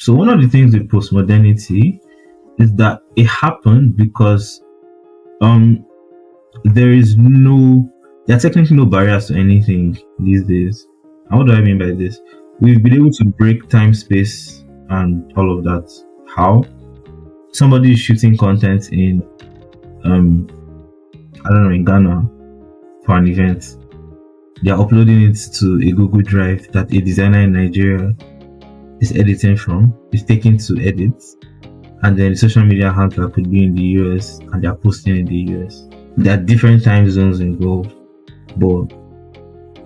So one of the things with postmodernity is that it happened because um there are technically no barriers to anything these days. And what do I mean by this? We've been able to break time, space, and all of that. How? Somebody is shooting content in um I don't know, in Ghana for an event. They are uploading it to a Google Drive that a designer in Nigeria is editing from, is taking to edit, and then the social media handler could be in the US and they are posting in the US. There are different time zones involved, but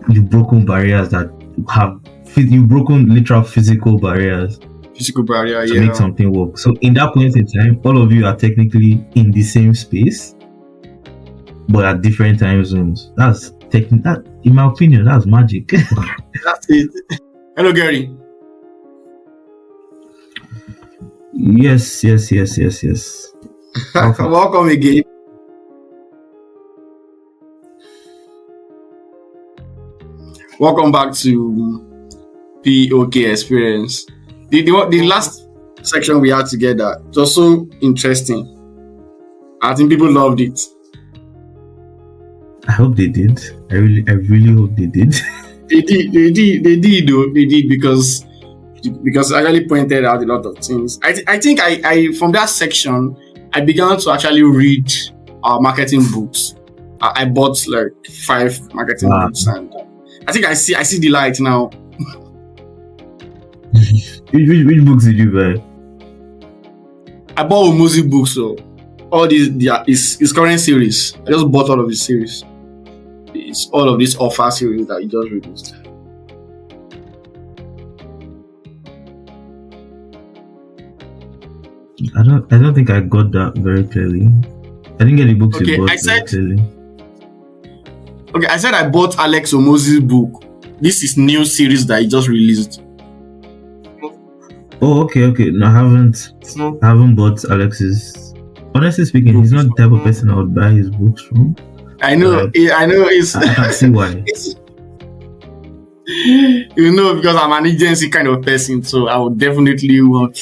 you've broken barriers that you've broken literal physical barriers Physical barrier, to make something work. So in that point in time, all of you are technically in the same space, but at different time zones. That, in my opinion, that's magic. That's it. Hello, Gerry. Yes. Welcome again. Welcome back to POK Experience. The last section we had together was so interesting. I think people loved it. I hope they did. I really hope they did. They did because I actually pointed out a lot of things. I think I from that section I began to actually read marketing books. I bought like 5 marketing books, and I think I see the light now. Which books did you buy? I bought Omozi books, so all these his current series. I just bought all of his series. It's all of this offer series that he just released. I don't think I got that very clearly. I didn't get the books you bought very clearly. Okay, I said I bought Alex Omozi's book. This is new series that he just released. Oh, okay. No, I haven't bought Alex's. Honestly speaking, he's not the type of person I would buy his books from. I know. It's. I can see why. Because I'm an agency kind of person, so I would definitely want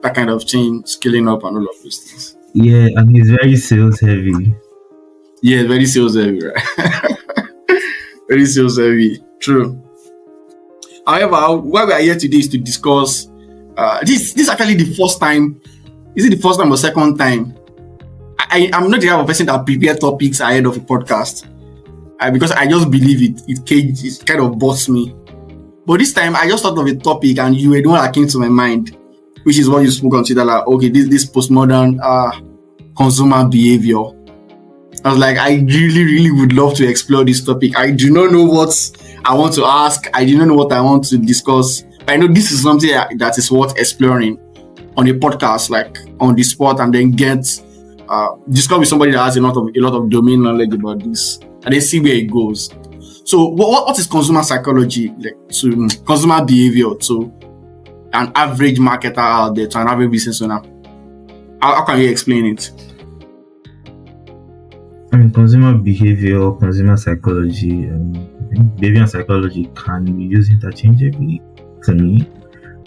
that kind of change, scaling up, and all of those things. Yeah, and he's very sales heavy. Yeah, very sales heavy, right? Very sales heavy. True. However, why we are here today is to discuss. This is actually the first time. Is it the first time or second time? I'm not the type of person that prepare topics ahead of a podcast, because I just believe it kind of bothers me. But this time I just thought of a topic, and you were the one that came to my mind, which is what you spoke on Twitter, like, okay, this postmodern consumer behavior. I was like, I really would love to explore this topic. I do not know what I want to ask. I do not know what I want to discuss. But I know this is something that is worth exploring on a podcast, like on the spot, and then discuss with somebody that has a lot of domain knowledge about this, and then see where it goes. So, what is consumer psychology, like to consumer behavior, to an average marketer out there, to an average business owner? How can you explain it? I mean, consumer behavior, consumer psychology, behavior and psychology can be used interchangeably to me.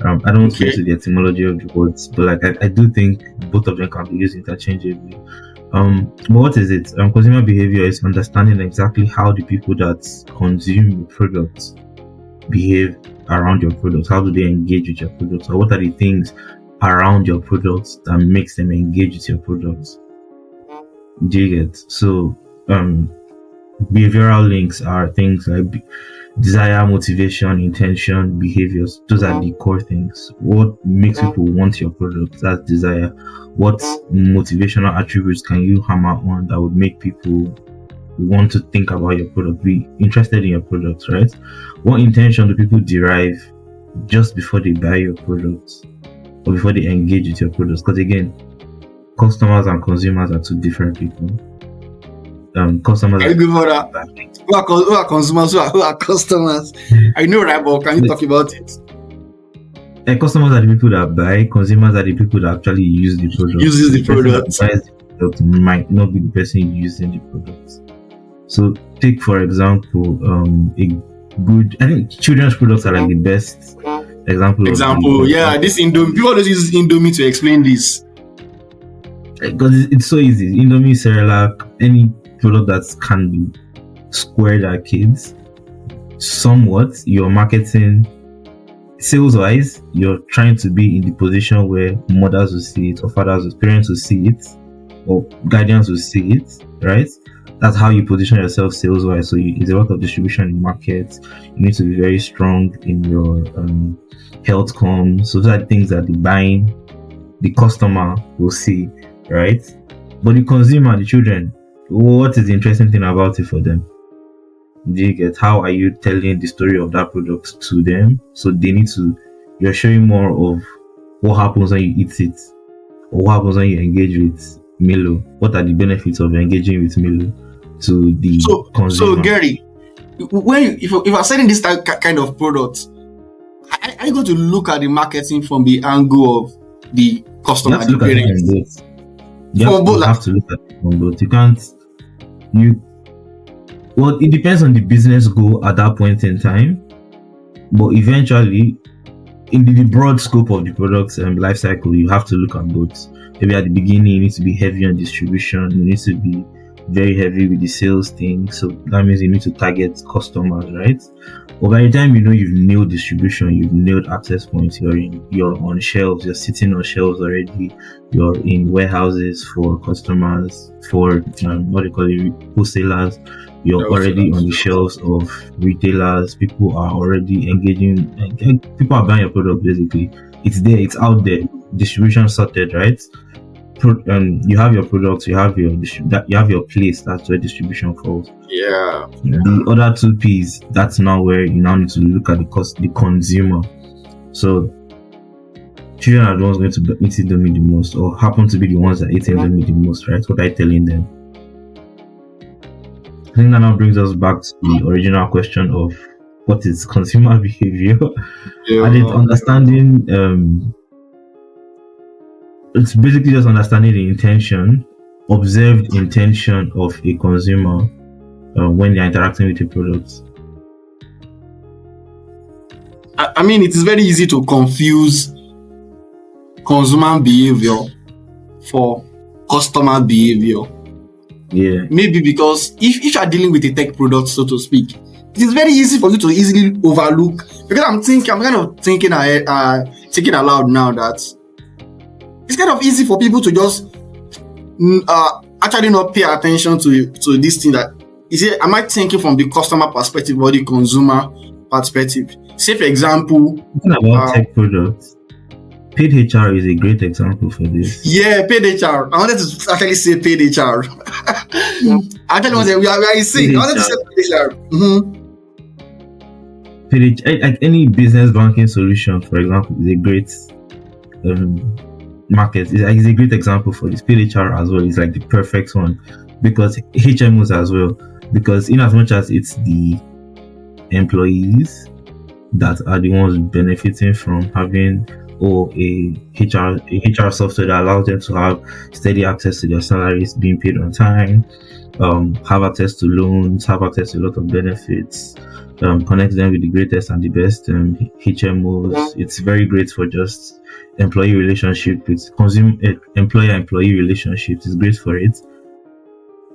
I don't get into the etymology of the words, but like I do think both of them can be used interchangeably. But what is it? Consumer behavior is understanding exactly how the people that consume your products behave around your products. How do they engage with your products? Or what are the things around your products that makes them engage with your products? Do you get? So, behavioral links are things like desire, motivation, intention, behaviors. Those are the core things. What makes people want your product? That's desire. What motivational attributes can you hammer on that would make people want to think about your product, be interested in your product, right? What intention do people derive just before they buy your products or before they engage with your products? Because again, customers and consumers are two different people. Customers who are consumers, who are customers. I know, right? But can you talk about it? Customers are the people that buy. Consumers are the people that actually use the product. Uses the product. The buys the product might not be the person using the product. So, take for example, I think children's products are like the best example of Example, yeah, this Indomie. People always use Indomie to explain this. because it's so easy. Indomie, Cerelac, any product that can be squared at kids. Somewhat, your marketing, sales wise, you're trying to be in the position where mothers will see it, or fathers, parents will see it, or guardians will see it, right? That's how you position yourself sales wise. So it's a lot of distribution in markets. You need to be very strong in your health comms. So those are the things that the customer will see, right? But the consumer, the children, what is the interesting thing about it for them? Do you get, how are you telling the story of that product to them? So they need to, you're showing more of what happens when you eat it, or what happens when you engage with Milo. What are the benefits of engaging with Milo to the consumer? So Gerry, if you're selling this kind of product, are you going to look at the marketing from the angle of the customer, the parents? You have to look at it from both. You can't, well, it depends on the business goal at that point in time, but eventually, in the broad scope of the product's life cycle, you have to look at both. Maybe at the beginning, you need to be heavy on distribution, you need to be very heavy with the sales thing, so that means you need to target customers, right? But by the time you know you've nailed distribution, you've nailed access points, you're on shelves, you're sitting on shelves already, you're in warehouses for customers, for what they call it, wholesalers. You're already on the shelves of retailers. People are already engaging. People are buying your product. Basically, it's there. It's out there. Distribution sorted, right? You have your products. You have your place. That's where distribution falls. Yeah. The other two P's. That's now where you now need to look at the consumer. So children are the ones going to eat Indomie the most, or happen to be the ones that eat Indomie the most, right? What are you telling them? I think that now brings us back to the original question of what is consumer behavior. Yeah. And it's understanding, it's basically just understanding the intention, observed intention of a consumer when they're interacting with a product. I mean, it is very easy to confuse consumer behavior for customer behavior. Yeah. Maybe because if you are dealing with a tech product, so to speak, it is very easy for you to easily overlook. Because I'm kind of thinking aloud now that it's kind of easy for people to just actually not pay attention to this thing. That is it. Am I thinking from the customer perspective or the consumer perspective? Say, for example, talking about tech products. Paid HR is a great example for this. Yeah, paid HR. I wanted to actually say paid HR. I actually wanted we are saying. I wanted to say paid HR. Paid, any business banking solution, for example, is a great market. It's a great example for this. Paid HR as well is like the perfect one, because HMOs as well. Because in as much as it's the employees that are the ones benefiting from having a HR software that allows them to have steady access to their salaries, being paid on time, have access to loans, have access to a lot of benefits, connect them with the greatest and the best HMOs. It's very great for just employee relationship with employer-employee relationships. It's great for it.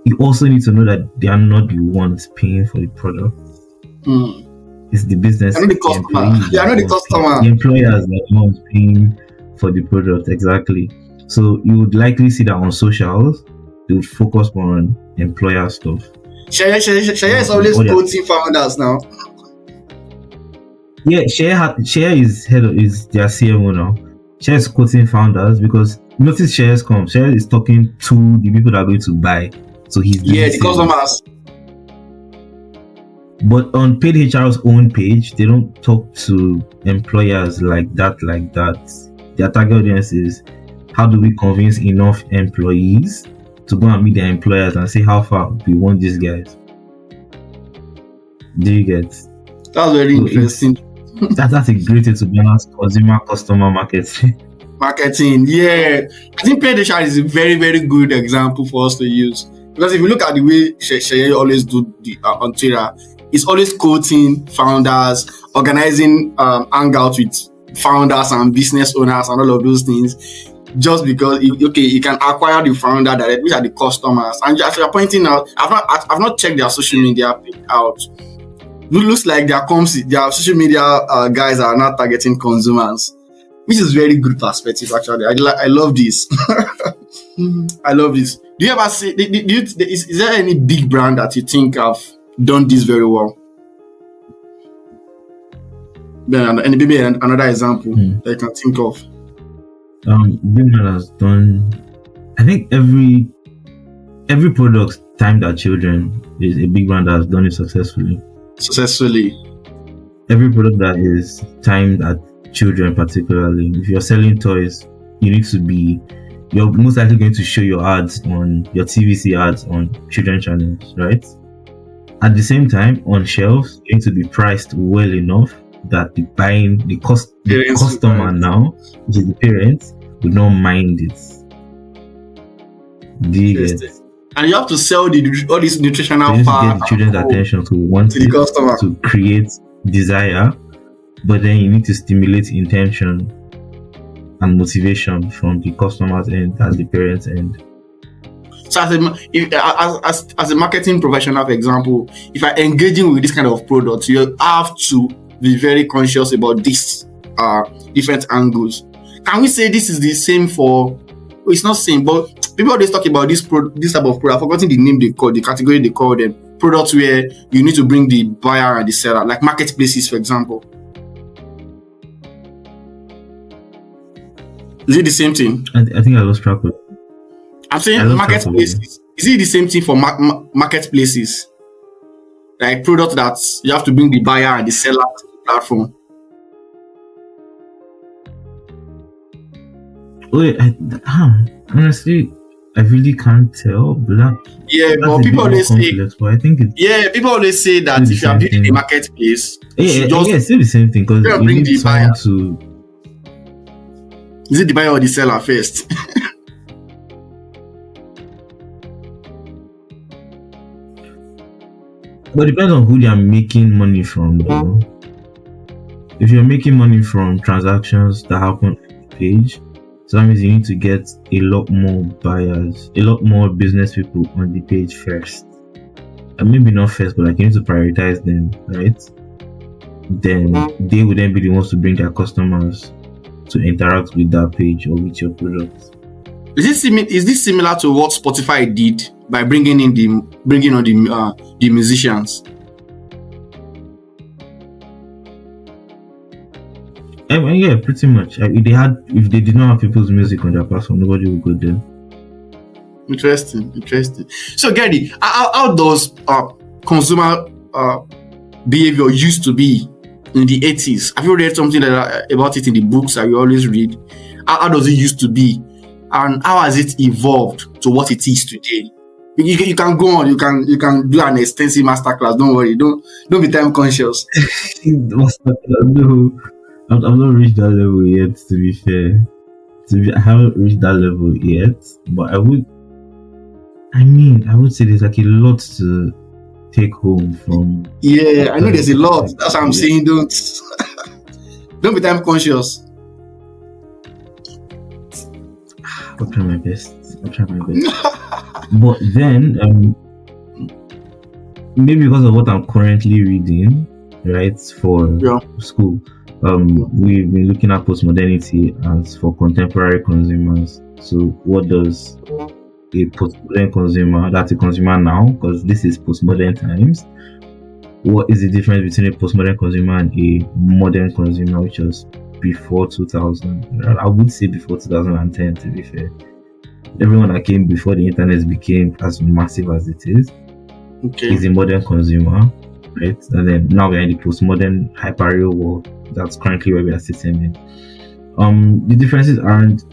You also need to know that they are not the ones paying for the product. It's the business. I know the customer. Yeah, I know the customer. The employers are the ones paying for the product, exactly. So you would likely see that on socials, they would focus more on employer stuff. Shaya is always quoting founders now. Yeah, Shaya is their CMO now. Shaya is quoting founders because notice Shaya is talking to the people that are going to buy. So he's the customers. But on paid HR's own page, they don't talk to employers like that. Their target audience is, how do we convince enough employees to go and meet their employers and say how far we want these guys? Do you get? That's very interesting. That's a great way to balance consumer customer marketing. Yeah. I think paid HR is a very, very good example for us to use. Because if you look at the way Shaya always do on Twitter, it's always quoting founders, organizing hangouts with founders and business owners and all of those things, just because you can acquire the founder direct, which are the customers. And as you're pointing out, I've not checked their social media out. It looks like their social media guys are not targeting consumers, which is very good perspective. Actually, I love this. I love this. Do you ever see? Is there any big brand that you think have done this very well? Then, and maybe another example that you can think of. Big brand has done. I think every product timed at children is a big brand that has done it successfully. Every product that is timed at children, particularly if you're selling toys, you're most likely going to show your ads on your TVC ads on children channels, right? At the same time, on shelves, you need to be priced well enough that the customer now, which is the parents, would not mind it. Do you get it? And you have to sell all these nutritional facts. You get the children's attention to want to the customer, to create desire, but then you need to stimulate intention and motivation from the customer's end as the parents' end. So as a marketing professional, for example, if you're engaging with this kind of product, you have to be very conscious about these different angles. Can we say this is the same for? Well, it's not same, but people always talk about this type of product. I've forgotten the name they call, the category they call them. Products where you need to bring the buyer and the seller, like marketplaces, for example. Is it the same thing? I think I lost track of it. I'm saying marketplaces. Is it the same thing for marketplaces? Like product that you have to bring the buyer and the seller to the platform. Wait, honestly, I really can't tell. But people always say. But I think people always say that if you are building a marketplace, it's still the same thing because you bring need the buyer to. Is it the buyer or the seller first? But it depends on who they are making money from, though. If you're making money from transactions that happen on the page, so that means you need to get a lot more buyers, a lot more business people on the page first. And maybe not first, but like you need to prioritize them, right? Then they would then be the ones to bring their customers to interact with that page or with your product. Is this similar to what Spotify did by bringing on the musicians? Yeah, pretty much. If they did not have people's music on their platform, nobody would go there. Interesting. So, Gerry, how does consumer behavior used to be in the 80s? Have you read something about it in the books that you always read? How does it used to be? And how has it evolved to what it is today? You can go on. You can do an extensive masterclass. Don't worry. Don't be time conscious. No, I've not reached that level yet. To be fair, I haven't reached that level yet. But I would say there's like a lot to take home from. Yeah, I know there's a lot. That's what I'm saying. Don't be time conscious. I'll try my best. But then, maybe because of what I'm currently reading, right, for school, we've been looking at post-modernity as for contemporary consumers. So what does a post-modern consumer, that's a consumer now, because this is post-modern times, what is the difference between a post-modern consumer and a modern consumer, which was before 2000? I would say before 2010, to be fair. Everyone that came before the internet became as massive as it is is a modern consumer, right? And then now we're in the postmodern hyper-real world. That's currently where we are sitting in. The differences aren't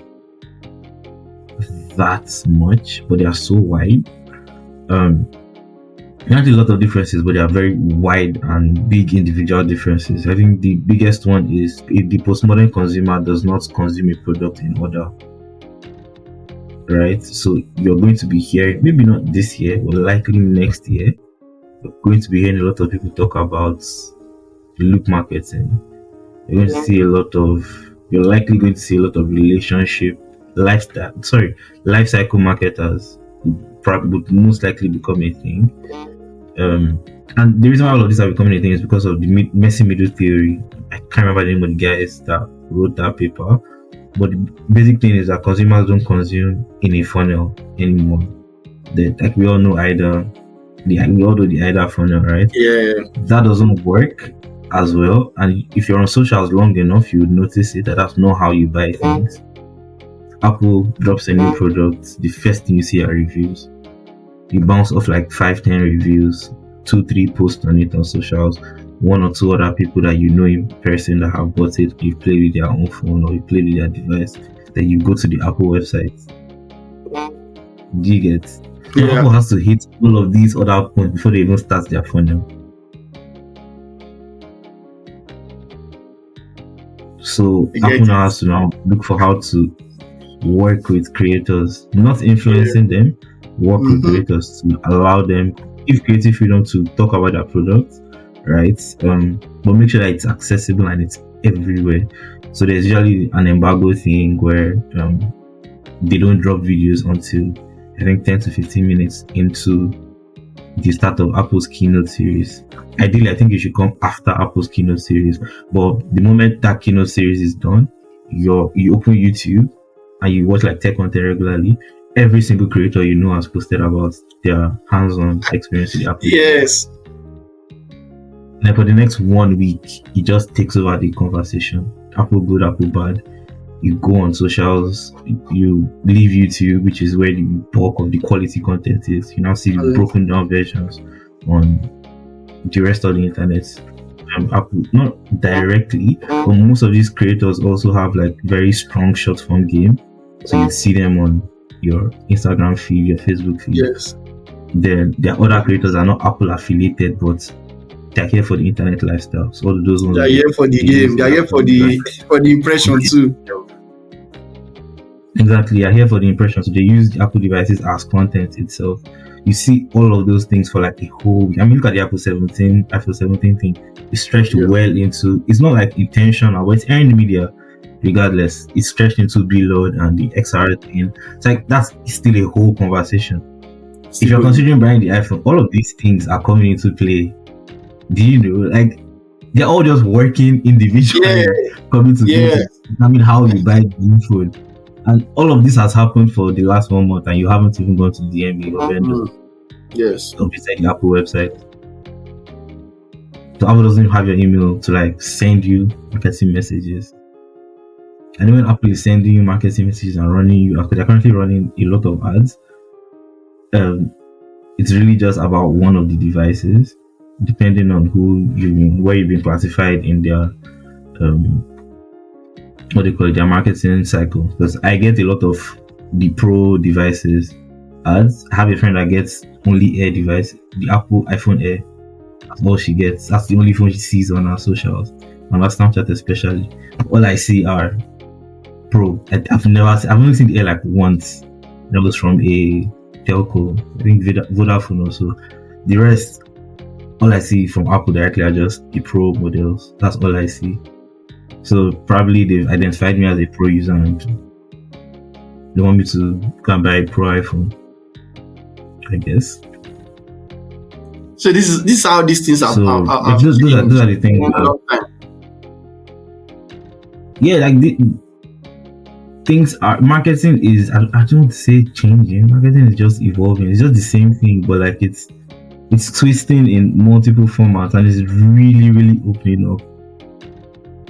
that much, but they are so wide. There aren't a lot of differences, but they are very wide and big individual differences. I think the biggest one is if the postmodern consumer does not consume a product in order. Right, so you're going to be hearing, maybe not this year, but likely next year, you're going to be hearing a lot of people talk about loop marketing, You're going to see a lot of. You're likely going to see a lot of relationship, lifestyle. Sorry, life cycle marketers would most likely become a thing. And the reason why all of these are becoming a thing is because of the messy middle theory. I can't remember the name of the guys that wrote that paper, but the basic thing is that consumers don't consume in a funnel anymore. Like we all know the either funnel, right? Yeah. That doesn't work as well. And if you're on socials long enough, you would notice it that that's not how you buy things. Apple drops a new product, the first thing you see are reviews. You bounce off like 5-10 reviews, 2-3 posts on it on socials, one or two other people that you know in person that have bought it, you play with their own phone or you play with their device, then you go to the Apple website. Do you get? Yeah. Apple has to hit all of these other points before they even start their funnel. So Apple now has to now look for how to work with creators, not influencing them, work with creators to allow them, give creative freedom to talk about their product, right? But make sure that it's accessible and it's everywhere. So there's usually an embargo thing where they don't drop videos until I think 10 to 15 minutes into the start of Apple's keynote series. Ideally, I think it should come after Apple's keynote series. But the moment that keynote series is done, you open YouTube and you watch like tech content regularly. Every single creator you know has posted about their hands-on experience with Apple. Yes. And for the next 1 week, it just takes over the conversation. Apple good, Apple bad. You go on socials, you leave YouTube, which is where the bulk of the quality content is. You now see the broken down versions on the rest of the internet. Apple, not directly, but most of these creators also have like very strong short form game. So you see them on your Instagram feed, your Facebook feed. Yes. Then there are other creators that are not Apple affiliated, but they're here for the internet lifestyle. So all of those ones. They're here for the game. They're here for the impression too. Exactly, they're here for the impression. So they use the Apple devices as content itself. You see all of those things for like a whole. I mean, look at the iPhone 17 thing. It's stretched well into. It's not like intentional, but it's airing the media. Regardless, it's stretched into Reload and the XR thing. It's like that's still a whole conversation. If you're considering buying the iPhone, all of these things are coming into play. Do you know? Like they're all just working individually, coming together. I mean, how you buy the new phone, and all of this has happened for the last 1 month, and you haven't even gone to DMA or vendor. Yes. Or beside the Apple website. So Apple doesn't even have your email to like send you marketing messages. And when Apple is sending you marketing messages and running you, after they're currently running a lot of ads, it's really just about one of the devices, depending on where you've been classified in their what they call it, their marketing cycle. Because I get a lot of the Pro devices ads. I have a friend that gets only Air device, the Apple iPhone Air. That's all she gets. That's the only phone she sees on her socials, on her Snapchat especially. All I see are Pro. I've only seen the Air like once. That was from a telco, I think Vodafone also. The rest, all I see from Apple directly are just the Pro models. That's all I see. So probably they've identified me as a Pro user and they want me to go and buy a Pro iPhone, I guess. So this is how these things are. So those are the things. Yeah, like things are. Marketing is. I don't want to say changing. Marketing is just evolving. It's just the same thing, but like it's twisting in multiple formats and it's really, really opening up.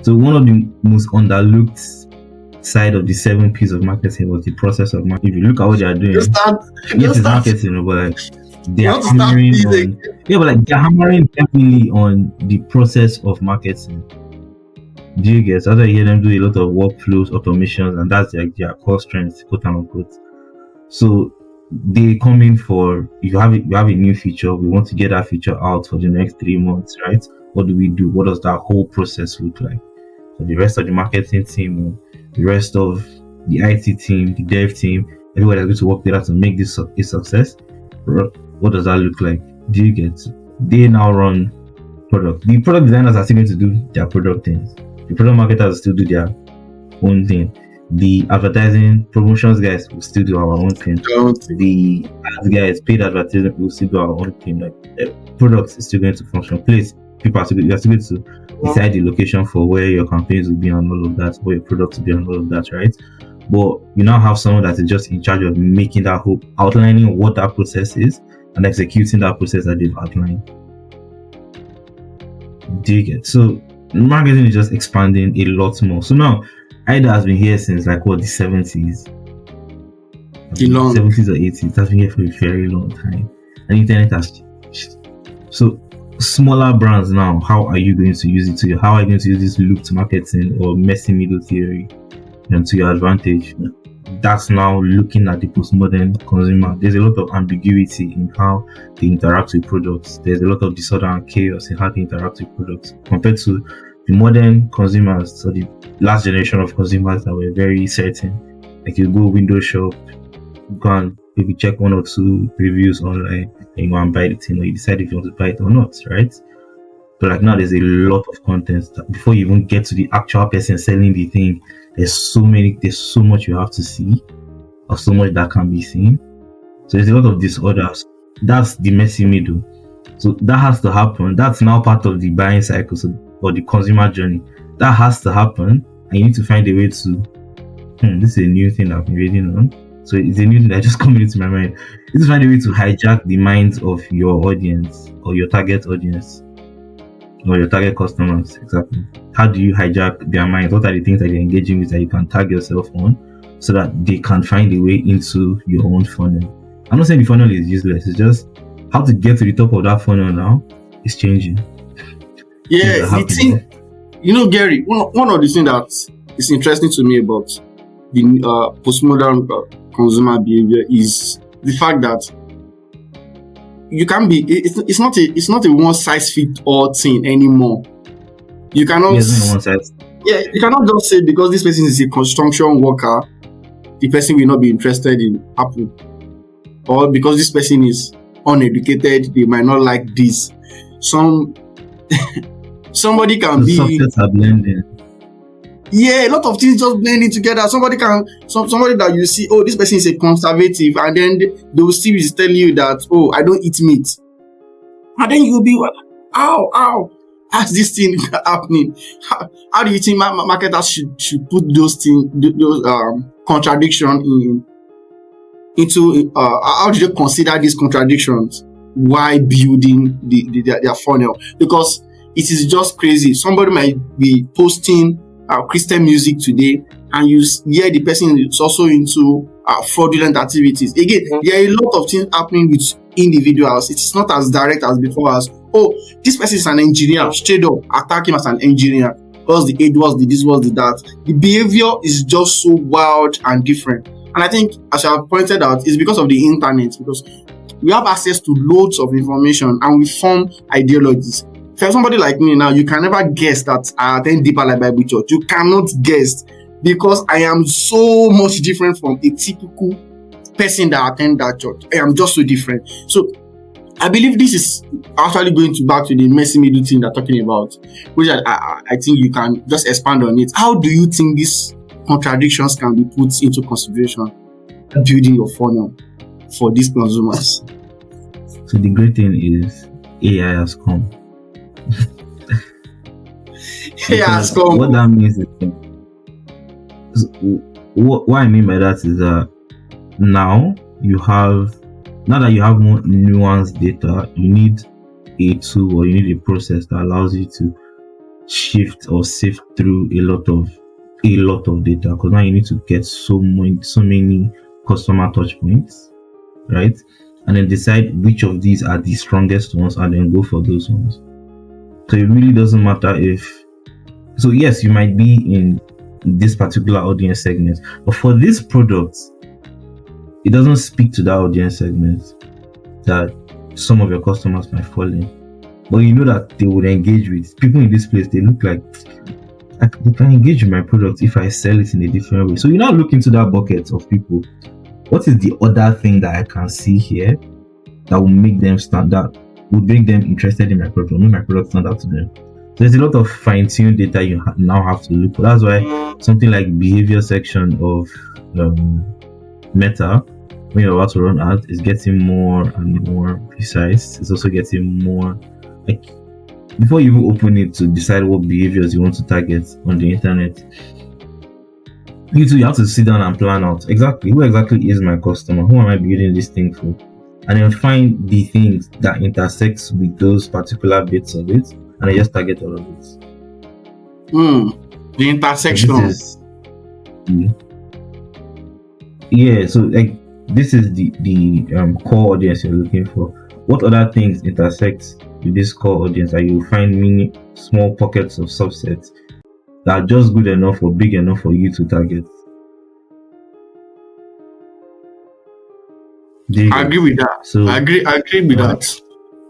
So one of the most underlooked side of the 7 P's of marketing was the process of marketing. If you look at what they are doing, yes, it's marketing, but like they're hammering on. Yeah, but like they're hammering heavily on the process of marketing. Do you get? So I hear them do a lot of workflows, automations, and that's like their core strength, quote unquote. So they come in for you have a new feature. We want to get that feature out for the next 3 months, right? What do we do? What does that whole process look like? So the rest of the marketing team, the rest of the IT team, the dev team, everybody is going to work together to make this a success. What does that look like? Do you get? They now run product. The product designers are still going to do their product things. The product marketers will still do their own thing. The advertising promotions guys will still do our own thing. The ads guys, paid advertising, will still do our own thing. Like the product is still going to function. Place, people are still, you are still going to decide the location for where your campaigns will be and all of that, where your products will be and all of that, right? But you now have someone that is just in charge of making that whole, outlining what that process is and executing that process that they've outlined. Do you get? So marketing is just expanding a lot more. So now IDA has been here since like what, the 70s? The long 70s or 80s. It has been here for a very long time. And internet has changed. So smaller brands now, how are you going to use it to how are you going to use this looped marketing or messy middle theory to your advantage? That's now looking at the postmodern consumer. There's a lot of ambiguity in how they interact with products. There's a lot of disorder and chaos in how they interact with products compared to the modern consumers. So the last generation of consumers that were very certain. Like you go window shop, you go and maybe check 1 or 2 reviews online and you go and buy the thing, or you decide if you want to buy it or not, right? But like now there's a lot of content that before you even get to the actual person selling the thing, there's so much you have to see, or so much that can be seen. So there's a lot of disorders. That's the messy middle. So that has to happen. That's now part of the buying cycle, or the consumer journey. That has to happen, and you need to find a way to. This is a new thing I've been reading on. So it's a new thing that just coming into my mind. You need to find a way to hijack the minds of your audience or your target audience. Or your target customers, exactly. How do you hijack their minds? What are the things that they're engaging with that you can tag yourself on so that they can find a way into your own funnel? I'm not saying the funnel is useless, it's just how to get to the top of that funnel now is changing. Yeah, the thing, Gerry, one of the things that is interesting to me about the postmodern consumer behavior is the fact that you can be. It's not a one size fits all thing anymore. You cannot. Yes, one size. Yeah, you cannot just say because this person is a construction worker, the person will not be interested in Apple, or because this person is uneducated, they might not like this. Somebody can be. Subjects are blending. Yeah, a lot of things just blending together. Somebody that you see, oh, this person is a conservative, and then they will still be telling you that, oh, I don't eat meat. And then you'll be, how is this thing happening? How do you think marketers should put those things, those contradictions into how do you consider these contradictions while building their funnel? Because it is just crazy. Somebody might be posting Christian music today, and you hear the person is also into fraudulent activities. Again, there are a lot of things happening with individuals. It's not as direct as before as, oh, this person is an engineer, straight up attack him as an engineer. What's the age, what's the this, what's the that. The behavior is just so wild and different. And I think, as I have pointed out, it's because of the internet, because we have access to loads of information and we form ideologies. For somebody like me now, you can never guess that I attend Deeper Life Bible Church. You cannot guess, because I am so much different from a typical person that attend that church. I am just so different. So I believe this is actually going back to the messy middle thing they're talking about, which I think you can just expand on it. How do you think these contradictions can be put into consideration building your funnel for these consumers? So the great thing is AI has come. What that means is, what I mean by that is that now that you have more nuanced data, you need a tool or you need a process that allows you to shift or sift through a lot of data, because now you need to get so many customer touch points, right? And then decide which of these are the strongest ones and then go for those ones. So it really doesn't matter so yes, you might be in this particular audience segment, but for this product, it doesn't speak to that audience segment that some of your customers might fall in. But you know that they would engage with people in this place. They look like they can engage with my product if I sell it in a different way. So you now look into that bucket of people. What is the other thing that I can see here that will make them stand out, would make them interested in my product, or make my product stand out to them? There's a lot of fine-tuned data you now have to look for. That's why something like behavior section of Meta, when you're about to run ads, is getting more and more precise. It's also getting more like before you even open it to decide what behaviors you want to target on the internet, you have to sit down and plan out exactly who exactly is my customer, who am I building this thing for, and then find the things that intersects with those particular bits of it, and I just target all of it. The intersection. So like this is the core audience you're looking for. What other things intersect with this core audience that you find many small pockets of subsets that are just good enough or big enough for you to target? I agree with that. So I agree with that.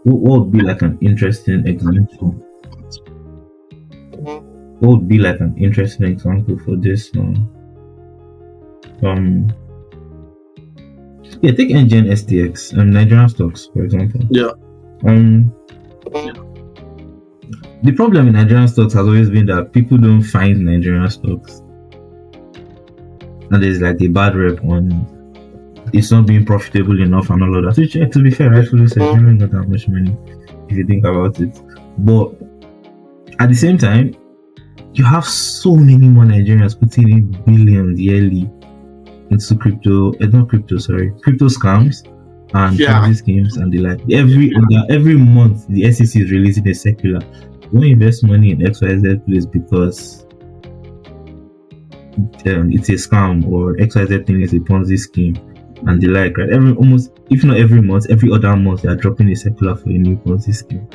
What would be like an interesting example? What would be like an interesting example for this? Take NGN STX and Nigerian stocks, for example. The problem in Nigerian stocks has always been that people don't find Nigerian stocks, and there's like a bad rep on it's not being profitable enough and all of that. Which, to be fair, rightfully said, really not that much money if you think about it. But at the same time, you have so many more Nigerians putting in billions yearly into crypto scams and Ponzi schemes and the like. Every month, the SEC is releasing a circular. Don't invest money in XYZ place because it's a scam, or XYZ thing is a Ponzi scheme and the like, right? If not every month, every other month they are dropping a circular for a new Ponzi scheme.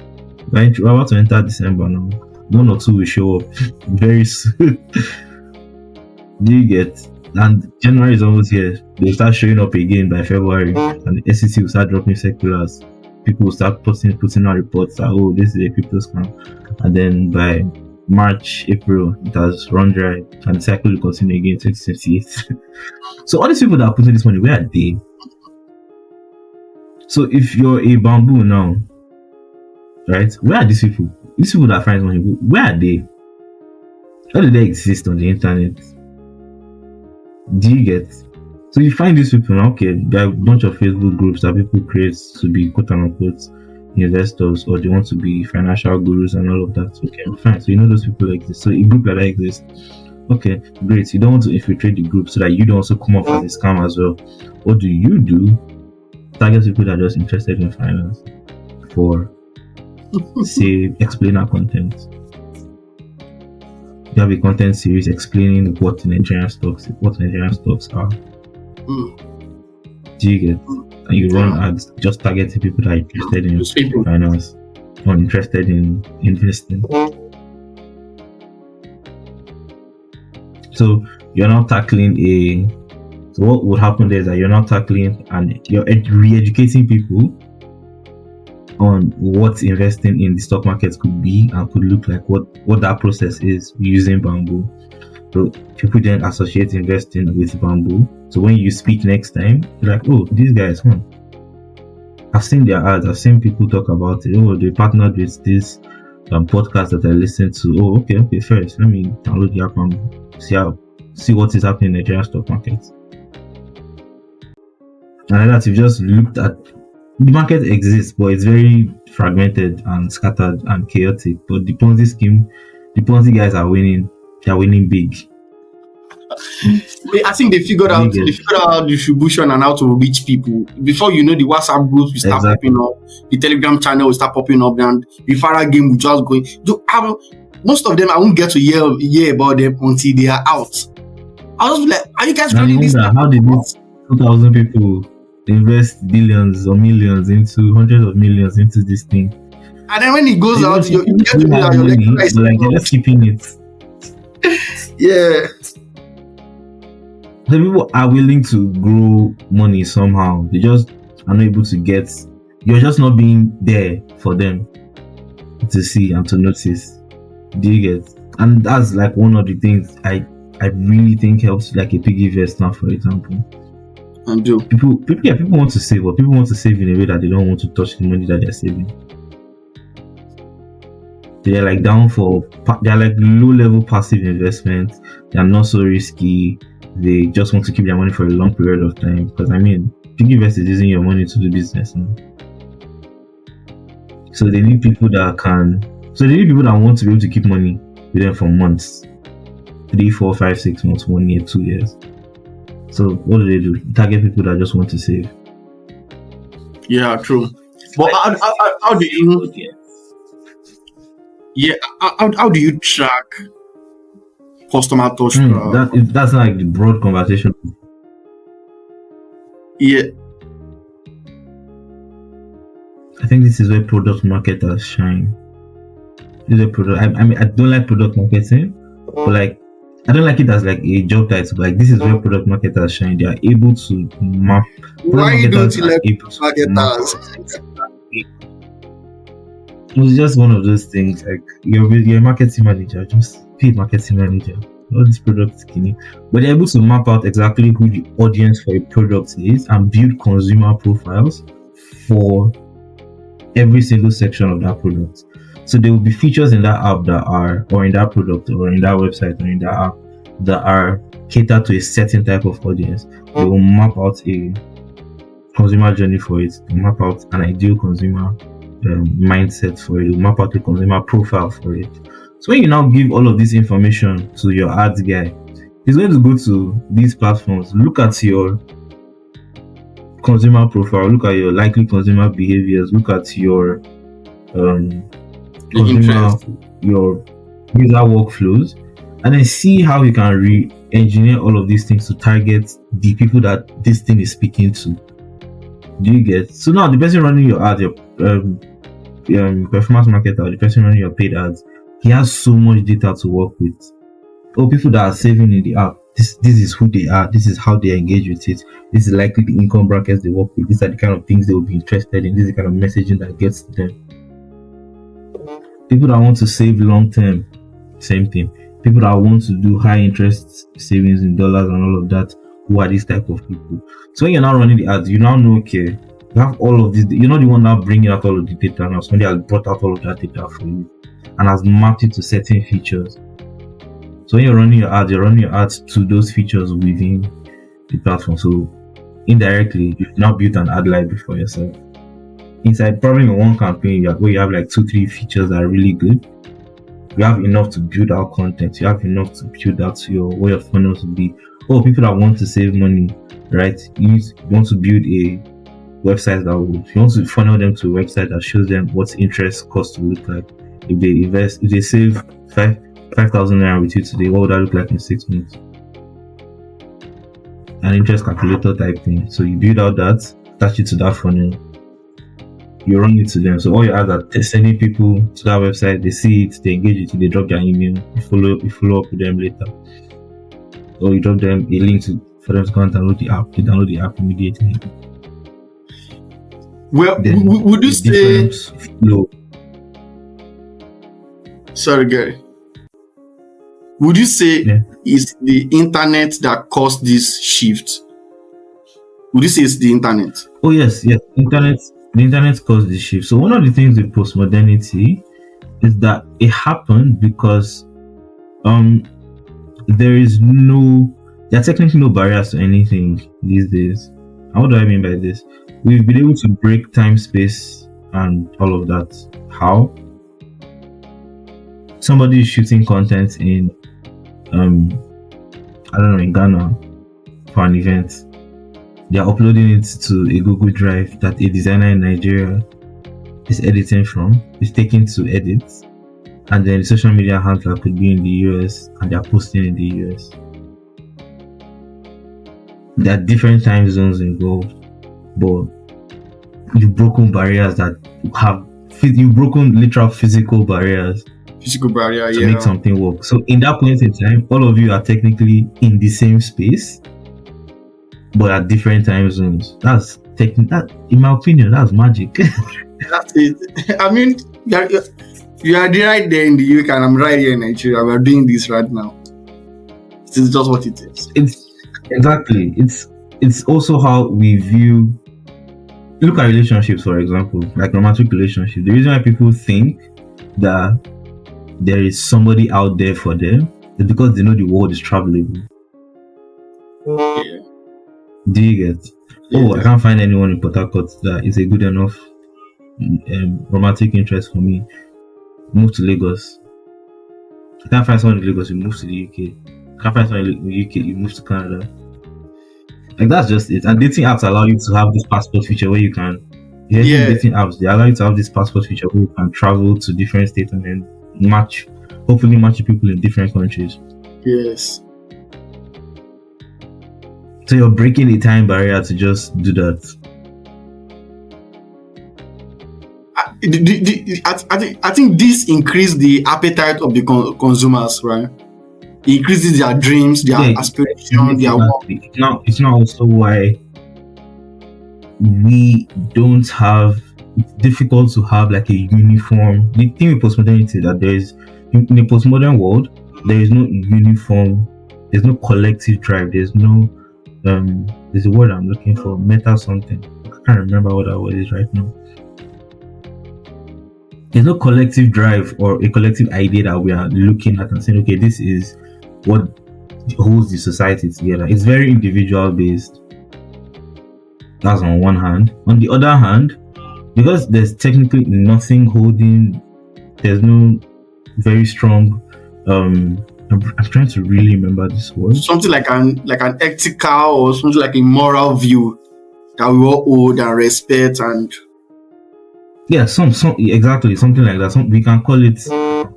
We're about to enter December now. 1 or 2 will show up very soon. Do you get? And January is almost here. They'll start showing up again by February, and the SEC will start dropping circulars. People will start putting out reports that this is a crypto scam, and then by March, April, it has run dry, and the cycle will continue again 2028. So all these people that are putting this money, where are they? So if you're a bamboo now, right, where are these people? These people that find money, where are they? How do they exist on the internet? Do you get? So you find these people now, okay, there are a bunch of Facebook groups that people create to be quote unquote investors, or they want to be financial gurus and all of that. Okay, fine. So you know those people exist. So a group like that exists. Okay, great. You don't want to infiltrate the group so that you don't also come off as a scam as well. What do? Target people that are just interested in finance for say explainer content. You have a content series explaining what Nigerian stocks are. Do you get? And you run ads just targeting people that are interested in finance or interested in investing. So you're not tackling so what would happen there is that you're not tackling and you're re-educating people on what investing in the stock market could be and could look like, what that process is using bamboo. So people then associate investing with bamboo. So when you speak next time, you're like, oh, these guys, I've seen their ads, I've seen people talk about it. Oh, they partnered with this podcast that I listened to. Oh, okay, first let me download the app and see what is happening in the Nigerian stock market. And like that, you've just looked at the market exists, but it's very fragmented and scattered and chaotic. But the Ponzi guys are winning. They're winning big. I think they figured out distribution and how to reach people. Before you know, the WhatsApp groups will start popping up, the Telegram channel will start popping up, and the Farah game will just go. Most of them, I won't get to hear about them until they are out. I was like, are you guys ready this? How did these 2,000 people invest billions or millions into hundreds of millions into this thing? And then when it goes out, you get to know that you're like, they're just keeping it. Yeah. The people are willing to grow money somehow. They just are not able to get. You're just not being there for them to see and to notice. Do you get? And that's like one of the things I really think helps, like a piggy vest now, for example. And do people want to save, but people want to save in a way that they don't want to touch the money that they're saving. They're like they're like low level passive investments. They're not so risky. They just want to keep their money for a long period of time. Because I mean, piggy vest is using your money to do business. So they need people that can. So they need people that want to be able to keep money with them for months, 3, 4, 5, 6 months, 1 year, 2 years. So what do they do? Target people that just want to save. Yeah, true. But how do you? Yeah, how do you track customer touch? That's not like the broad conversation. Yeah, I think this is where product marketers shine. This is a product. I mean, I don't like product marketing, but like, I don't like it as like a job title. Like, this is where product marketers shine. They are able to map. why don't you like marketers? It's just one of those things. Like, you're a marketing manager, just paid marketing manager. All these products skinny, but they're able to map out exactly who the audience for a product is and build consumer profiles for every single section of that product. So there will be features in that app that are, or in that product, or in that website, or in that app that are catered to a certain type of audience. They will map out a consumer journey for it. They map out an ideal consumer mindset for it. They map out a consumer profile for it. So when you now give all of this information to your ads guy, he's going to go to these platforms, look at your consumer profile, look at your likely consumer behaviors, look at your consumer, your user workflows, and then see how you can re-engineer all of these things to target the people that this thing is speaking to. Do you get? So now the person running your ad, your performance marketer, the person running your paid ads, he has so much data to work with. Oh, people that are saving in the app, this is who they are, this is how they engage with it, this is likely the income brackets they work with, these are the kind of things they will be interested in, this is the kind of messaging that gets to them. People that want to save long term, same thing. People that want to do high interest savings in dollars and all of that, who are these type of people? So when you're now running the ads, you now know, okay, you have all of this, you're not the one now bringing out all of the data. Now somebody has brought out all of that data for you and has mapped it to certain features. So when you're running your ads to those features within the platform. So indirectly, you've now built an ad library for yourself. Inside, probably in one campaign where you have like 2-3 features that are really good, you have enough to build out content. You have enough to build out your way of funnel to be, oh, people that want to save money, right? You want to build a website that would, you want to funnel them to a website that shows them what interest cost to look like. If they save 5,000 naira with you today, what would that look like in 6 months? An interest calculator type thing. So you build out that, attach it to that funnel, you run it to them. So all your ads are sending people to that website, they see it, they engage with it, they drop their email, you follow up with them later. Or you drop them a link for them to go and download the app, they download the app immediately. Well, Then would you say flow. Sorry, Gary. Would you say it's the internet that caused this shift? Would you say it's the internet? Oh yes. The internet caused this shift. So one of the things with postmodernity is that it happened because there are technically no barriers to anything these days. And what do I mean by this? We've been able to break time, space, and all of that. How? Somebody is shooting content in in Ghana for an event. They are uploading it to a Google Drive that a designer in Nigeria is editing from, is taking to edit, and then the social media handler could be in the US and they are posting in the US. There are different time zones involved, but you've broken barriers you've broken literal physical barriers to make something work. So in that point in time, all of you are technically in the same space, but at different time zones. That, in my opinion, that's magic. That's it. I mean, you are right there in the UK, and I'm right here in Nigeria. We're doing this right now. It's just what it is. It's also how we view. Look at relationships, for example, like romantic relationships. The reason why people think that there is somebody out there for them. It's because they know the world is travelable. Yeah. Do you get? Oh, I can't find anyone in Port Harcourt that is a good enough romantic interest for me. Move to Lagos. I can't find someone in Lagos, you move to the UK. Can't find someone in the UK, you move to Canada. Like, that's just it. And dating apps allow you to have this passport feature where you can. Dating apps, they allow you to have this passport feature where you can travel to different states and then hopefully match people in different countries. Yes. So you're breaking the time barrier to just do that. I think this increased the appetite of the consumers, right? It increases their dreams, their aspirations, their work. It's not also why we don't have. It's difficult to have like a uniform. The thing with postmodernity that there is in the postmodern world, there is no uniform. There's no collective drive. There's no there's a word I'm looking for. Meta something. I can't remember what that word is right now. There's no collective drive or a collective idea that we are looking at and saying, okay, this is what holds the society together. It's very individual based. That's on one hand. On the other hand, because there's technically nothing holding, there's no very strong I'm trying to really remember this word. Something like an ethical or something like a moral view that we all hold and respect and some exactly something like that. We can call it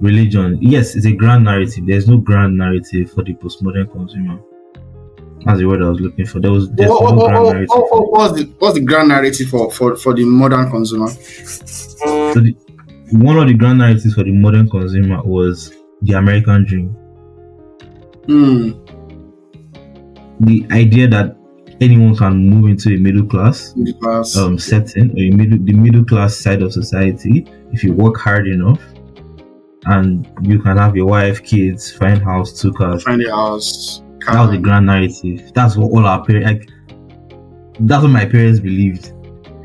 religion. Yes, it's a grand narrative. There's no grand narrative for the postmodern consumer. That's the word I was looking for. There's no grand narrative. What's the grand narrative for the modern consumer? So one of the grand narratives for the modern consumer was the American dream. The idea that anyone can move into a middle class setting, or the middle class side of society if you work hard enough, and you can have your wife, kids, find house, 2 cars. Find a house. That was the grand narrative. That's what all our parents that's what my parents believed.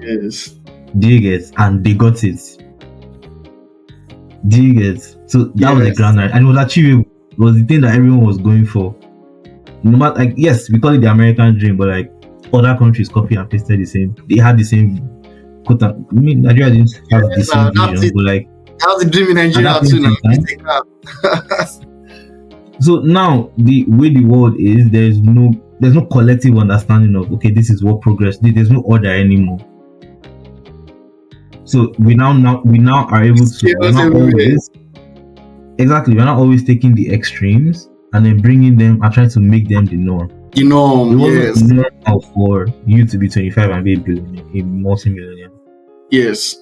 Yes. Do you get? And they got it. Do you get? So that was the grand narrative, and it was achievable. It was the thing that everyone was going for. No matter, yes, we call it the American dream, but other countries copy and pasted the same. They had the same quote. Nigeria didn't have the same vision, but that was the dream in Nigeria too. So now the way the world is, there's no collective understanding of, okay, this is what progress did. There's no order anymore. So we now are able to. We're not always taking the extremes and then bringing them and trying to make them the norm. The norm, it wasn't normal for you to be 25 and be a multi-millionaire. Yes.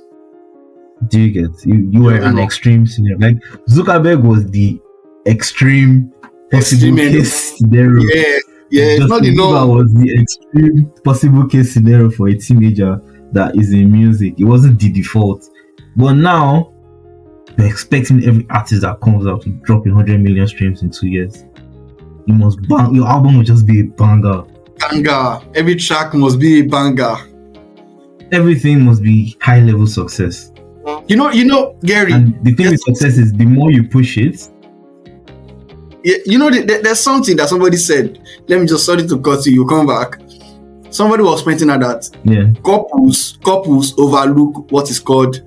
Do you get? You were an extreme scenario. Like Zuckerberg was the extreme possible case scenario. It's not the norm. Was the extreme possible case scenario for a teenager that is in music. It wasn't the default. But now, you're expecting every artist that comes out to drop 100 million streams in 2 years. You must bang. Your album will just be a banger. Every track must be a banger. Everything must be high level success. You know, Gerry. And the thing with success is the more you push it. There's something that somebody said. Let me just sorry to cut you. You come back. Somebody was pointing at that. Couples overlook what is called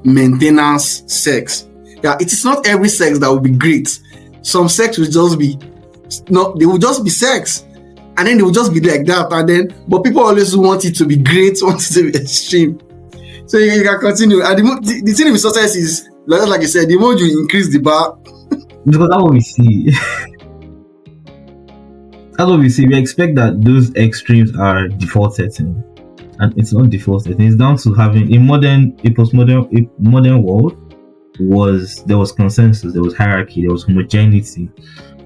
maintenance sex. Yeah, it is not every sex that will be great. Some sex will just be they will just be sex, and then they will just be like that. And then, but people always want it to be great, want it to be extreme. So you can continue. And the thing with success is, like you said, the more you increase the bar. Because that's what we see. That's what we see. We expect that those extremes are default setting, and it's not default setting. It's down to having a modern world. There was consensus, there was hierarchy, there was homogeneity.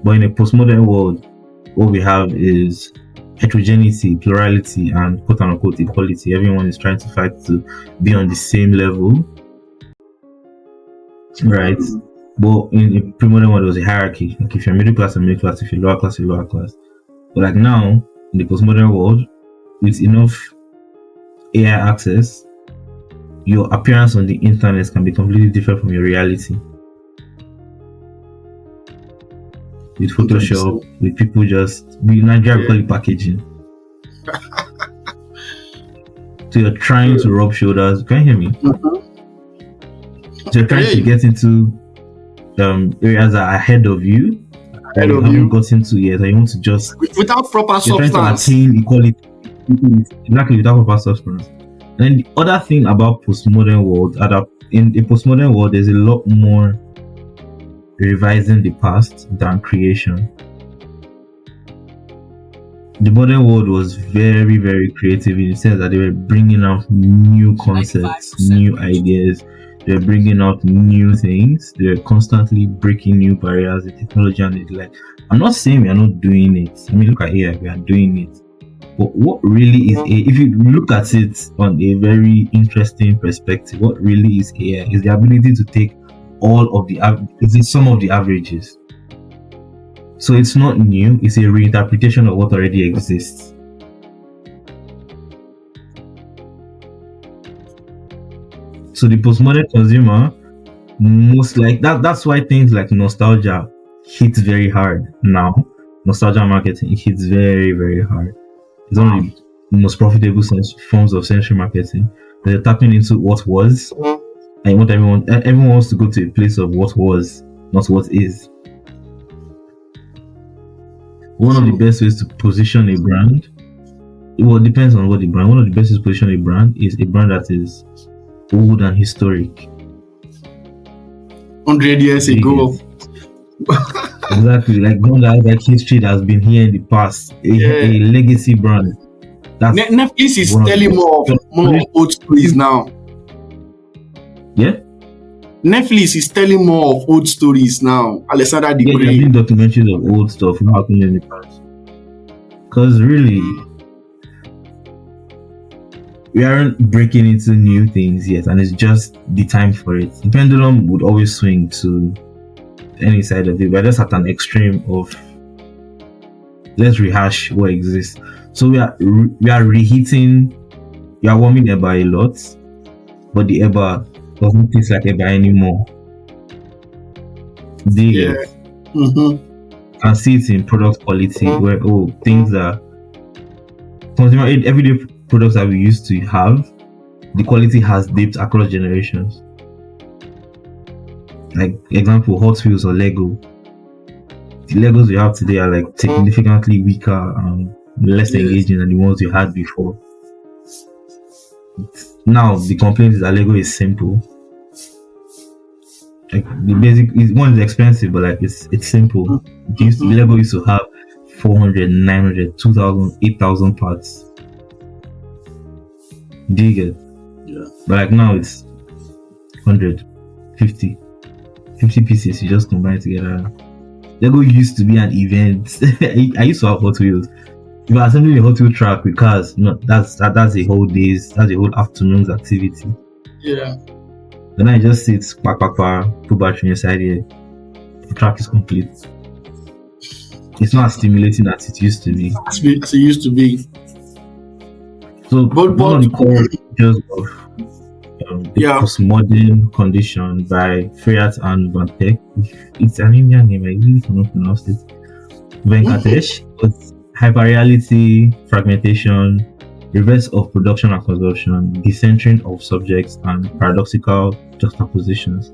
But in a postmodern world, what we have is heterogeneity, plurality, and quote unquote equality. Everyone is trying to fight to be on the same level, right? But in a pre-modern world, there was a hierarchy. Like if you're middle class, you're middle class. If you're lower class, you're lower class. But like now, in the postmodern world, with enough AI access, your appearance on the internet can be completely different from your reality. with 100%. Photoshop, with people just we Nigeria call it packaging. So you're trying to rub shoulders. Can you hear me? So you're trying to get into areas that are ahead of you, Ahead you of haven't you. gotten to yet, and you want to just Without proper you're trying to substance. attain equality. Exactly, without proper substance. And the other thing about postmodern world, in a postmodern world, there's a lot more revising the past than creation. The modern world was very, very creative in the sense that they were bringing out new concepts, new ideas. They were bringing out new things. They were constantly breaking new barriers in technology, and it's like, I'm not saying we are not doing it. I mean, look at AI, we are doing it. But what really is AI? If you look at it on a very interesting perspective, what really is AI is the ability to take all of the some of the averages. So it's not new, it's a reinterpretation of what already exists. So the postmodern consumer, most like that's why things like nostalgia hits very hard now. Nostalgia marketing hits very, very hard. It's one of the most profitable forms of century marketing. They're tapping into what was, and what everyone wants to go to a place of what was, not what is. One of the best ways to position a brand, well, it depends on what the brand. One of the best ways to position a brand is a brand that is old and historic. 100 years ago. Exactly, like one that has like history that has been here in the past, a legacy brand. Netflix is telling more of old stories now. Yeah. Netflix is telling more of old stories now. Alexander the Great. Yeah, they're doing documentaries of old stuff what happened in the past. Because really, we aren't breaking into new things yet, and it's just the time for it. The pendulum would always swing to any side of it. We're just at an extreme of let's rehash what exists. So we are reheating. We are warming Eba a lot, but the Eba doesn't taste like Eba anymore. You can see it in product quality where things are consumer everyday products that we used to have, the quality has dipped across generations. Like example, Hot Wheels or Lego. The Legos we have today are like significantly weaker and less engaging than the ones we had before. Now the complaint is that Lego is simple. Like the basic one is expensive, but like it's simple. Lego used to have 400, 900, 2,000, 8,000 parts. Do you get? Yeah. But like now it's 100, 50 pieces. You just combine it together. Lego used to be an event. I used to have Hot Wheels. If you're assembling a Hot Wheel track with cars, that's a whole day's, that's a whole afternoon's activity. Yeah. Then I just sit, put battery inside here. The track is complete. It's not as stimulating as it used to be. As it used to be. So one of the core features of the Postmodern condition by Friat and Bantek, it's an Indian name, I really cannot pronounce it. Venkatesh, was hyperreality, fragmentation, reverse of production and consumption, decentering of subjects, and paradoxical juxtapositions.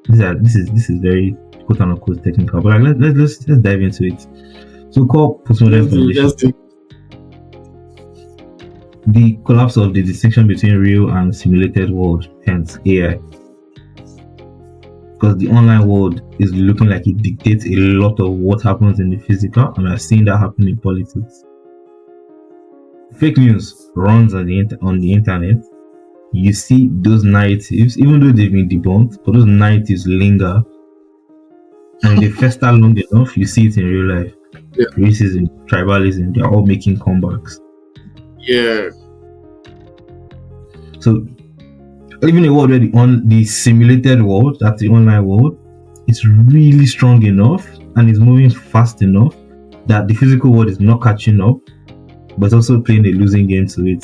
This is very quote unquote technical, but like, let's dive into it. So, core postmodern condition. The collapse of the distinction between real and simulated world, hence AI. Because the online world is looking like it dictates a lot of what happens in the physical, and I've seen that happen in politics. Fake news runs on the internet. You see those narratives, even though they've been debunked, but those narratives linger. And if they fester long enough, you see it in real life. Yeah. Racism, tribalism, they're all making comebacks. Yeah. So even a world where the simulated world, that's the online world, it's really strong enough and is moving fast enough that the physical world is not catching up, but also playing a losing game to it.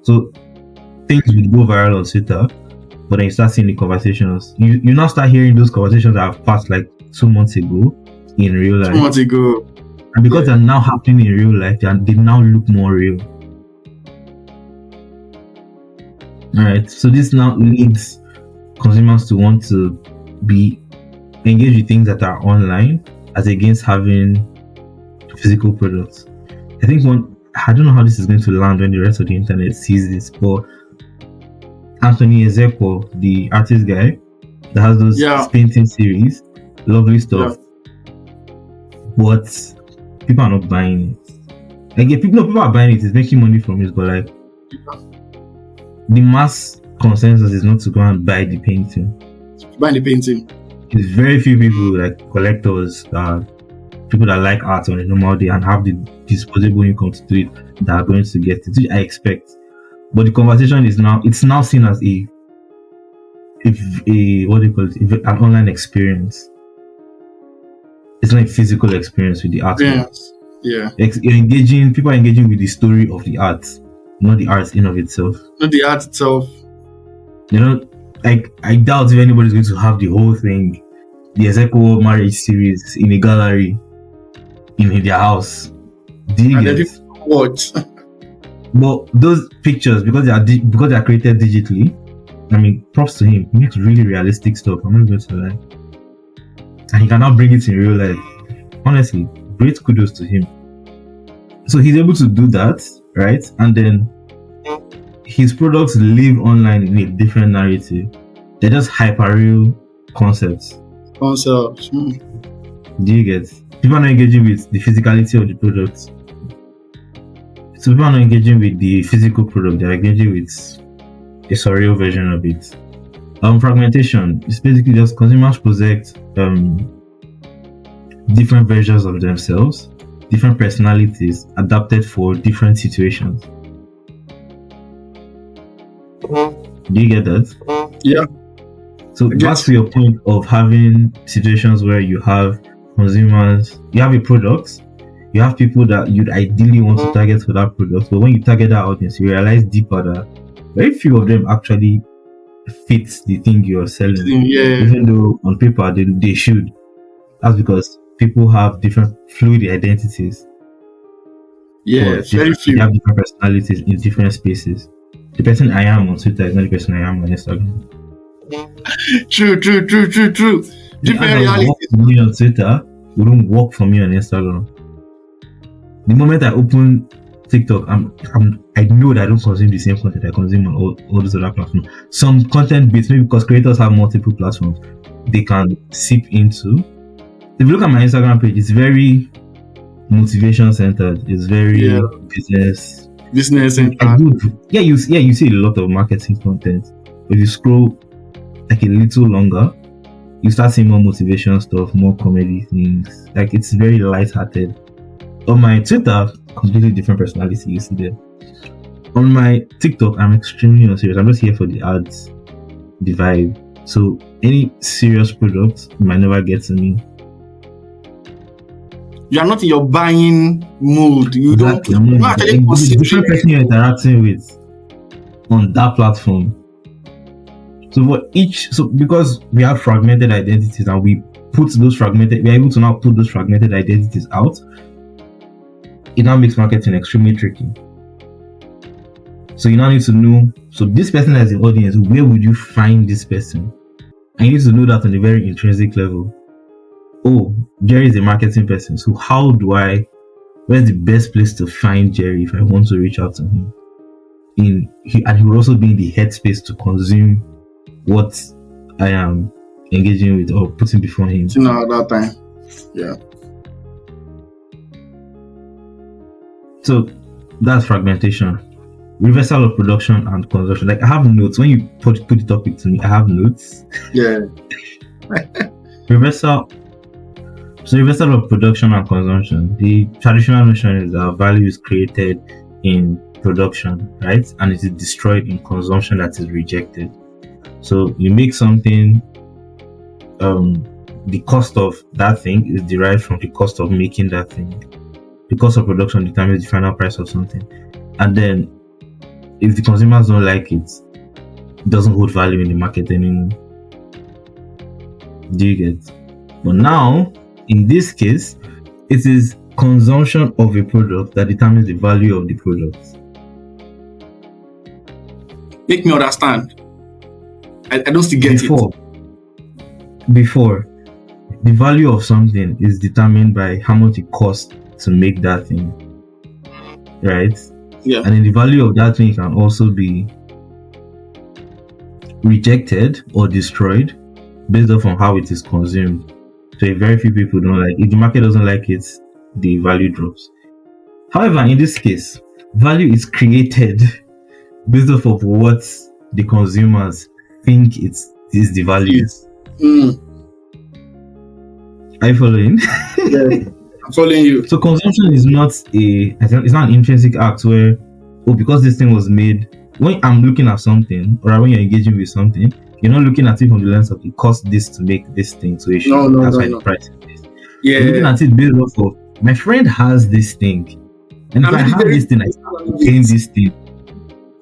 So things will go viral on Twitter, but then you start seeing the conversations. You now start hearing those conversations that have passed like 2 months ago in real 2 months life. ago. And because they're now happening in real life, they now look more real. Alright, so this now leads consumers to want to be engaged with things that are online as against having physical products. I think I don't know how this is going to land when the rest of the internet sees this, but Anthony Ezekwo, the artist guy that has those painting series, lovely stuff. But people are not buying it. Like, people are buying it, it's making money from it, but like the mass consensus is not to go and buy the painting. It's very few people, like collectors, people that like art on a normal day and have the disposable income to do it, that are going to get it, which I expect. But the conversation is now seen as an online experience. It's not a physical experience with the art. Yeah. People are engaging with the story of the art, not the art in of itself. Not the art itself. You know, like, I doubt if anybody's going to have the whole thing, the Ezekwo marriage series, in a gallery in their house. Do you get it? People watch. But those pictures, because they are created digitally, I mean, props to him. He makes really realistic stuff. I'm not going to lie. And he can now bring it in real life. Honestly, great kudos to him. So he's able to do that, right? And then his products live online in a different narrative. They're just hyper-real concepts. Do you get? People are not engaging with the physicality of the product. So people are not engaging with the physical product. They're engaging with a surreal version of it. Fragmentation is basically just consumers project different versions of themselves, different personalities adapted for different situations. Do you get that? Yeah. So back to your point of having situations where you have consumers, you have a product, you have people that you'd ideally want to target for that product, but when you target that audience, you realize deeper that very few of them actually fit the thing you're selling. Even though on paper they should. That's because people have different fluid identities. Very few. They have different personalities in different spaces. The person I am on Twitter is not the person I am on Instagram. True. Different realities. For me on Twitter wouldn't work for me on Instagram. The moment I open TikTok, I know that I don't consume the same content I consume on all those other platforms. Some content bits, maybe because creators have multiple platforms, they can seep into. If you look at my Instagram page, it's very motivation centered. It's very business centered. You see a lot of marketing content. But if you scroll like a little longer, you start seeing more motivation stuff, more comedy things. Like, it's very light-hearted. On my Twitter, completely different personality you see there. On my TikTok, I'm extremely unserious. I'm just here for the ads, the vibe. So any serious product might never get to me. You are not in your buying mood. You exactly. don't. Not the different person you're interacting with on that platform. So because we have fragmented identities and we're able to now put those fragmented identities out, it now makes marketing extremely tricky. So you now need to know, so this person as an audience, where would you find this person? And you need to know that on a very intrinsic level. Oh, Gerry is a marketing person, so where's the best place to find Gerry if I want to reach out to him? And he will also be in the headspace to consume what I am engaging with or putting before him. At that time. Yeah. So that's fragmentation. Reversal of production and consumption. Like, I have notes. When you put the topic to me, I have notes. Yeah. Reversal of production and consumption. The traditional notion is that value is created in production, right? And it is destroyed in consumption that is rejected. So you make something, the cost of that thing is derived from the cost of making that thing. The cost of production determines the final price of something. And then if the consumers don't like it, it doesn't hold value in the market anymore. Do you get? But now, in this case, it is consumption of a product that determines the value of the product. Make me understand. I don't still get Before, the value of something is determined by how much it costs to make that thing, right? Yeah. And then the value of that thing can also be rejected or destroyed based off on how it is consumed. So if very few people don't like it, if the market doesn't like it, the value drops. However, in this case, value is created based off of what the consumers think it is the value. Yes. Are you following? Yeah, I'm following you. So consumption is not it's not an intrinsic act where, oh, because this thing was made. When I'm looking at something, or when you're engaging with something, you're not looking at it from the lens of it cost this to make this thing, so that's why the price is this. Yeah. You're looking at it based off of my friend has this thing, and if I have this thing, I start paying this thing.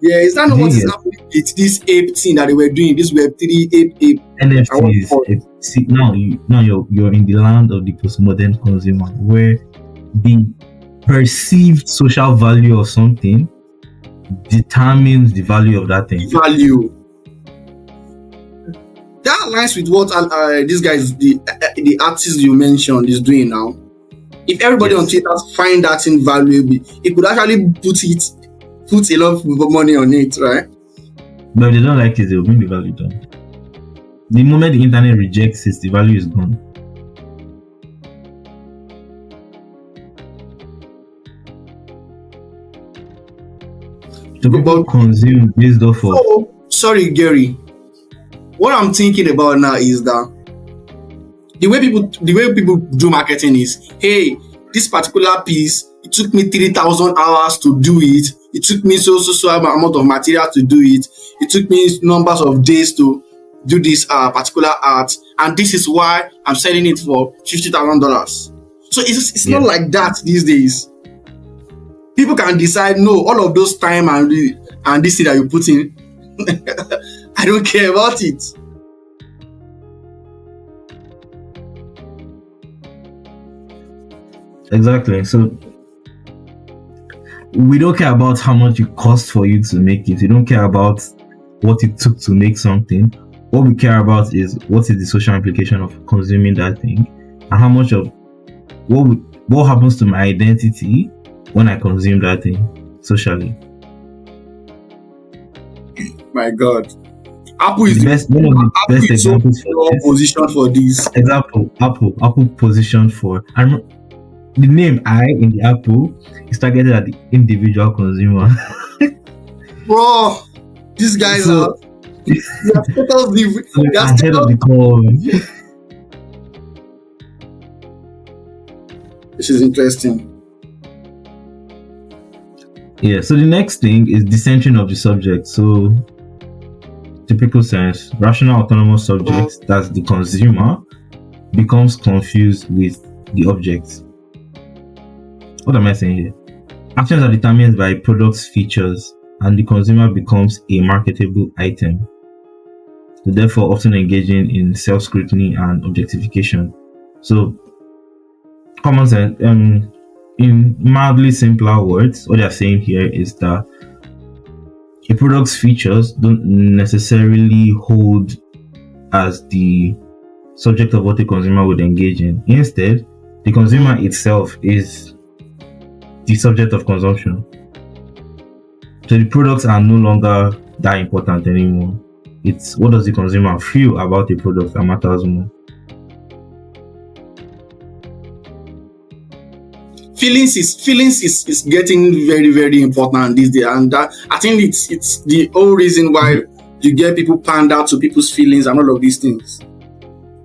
Yeah, is that not what is happening with this ape thing that they were doing? This Web3 ape NFTs. See, now you're in the land of the postmodern consumer, where the perceived social value of something determines the value of that thing. Value. That aligns with what this guy, the artist you mentioned, is doing now. If everybody on Twitter find that thing valuable, it could actually put a lot of money on it, right? But if they don't like it, they'll bring the value down. The moment the internet rejects it, the value is gone. So people consume based off of. Oh, sorry, Gerry. What I'm thinking about now is that the way people do marketing is, hey, this particular piece, it took me 3,000 hours to do it. It took me so amount of material to do it. It took me numbers of days to do this particular art, and this is why I'm selling it for $50,000. So it's not like that these days. People can decide, no, all of those time and this thing that you put in, I don't care about it. Exactly. So we don't care about how much it costs for you to make it. We don't care about what it took to make something. What we care about is what is the social implication of consuming that thing, and how much of what happens to my identity when I consume that thing socially. My God, Apple is one of the best examples for this. Position for this. Apple positioned for, and the name I in the Apple is targeted at the individual consumer. Bro, these guys are totally ahead of the curve. This is interesting. Yeah, so the next thing is decentering of the subject. So, typical sense, rational autonomous subjects, that's the consumer, becomes confused with the object. What am I saying here? Actions are determined by product's features, and the consumer becomes a marketable item. So therefore, often engaging in self-scrutiny and objectification. So, common sense, in mildly simpler words, what they're saying here is that a product's features don't necessarily hold as the subject of what a consumer would engage in. Instead, the consumer itself is the subject of consumption. So the products are no longer that important anymore. It's what does the consumer feel about a product that matters more. Feelings is getting very, very important these days, and I think it's the whole reason why you get people pander to people's feelings and all of these things.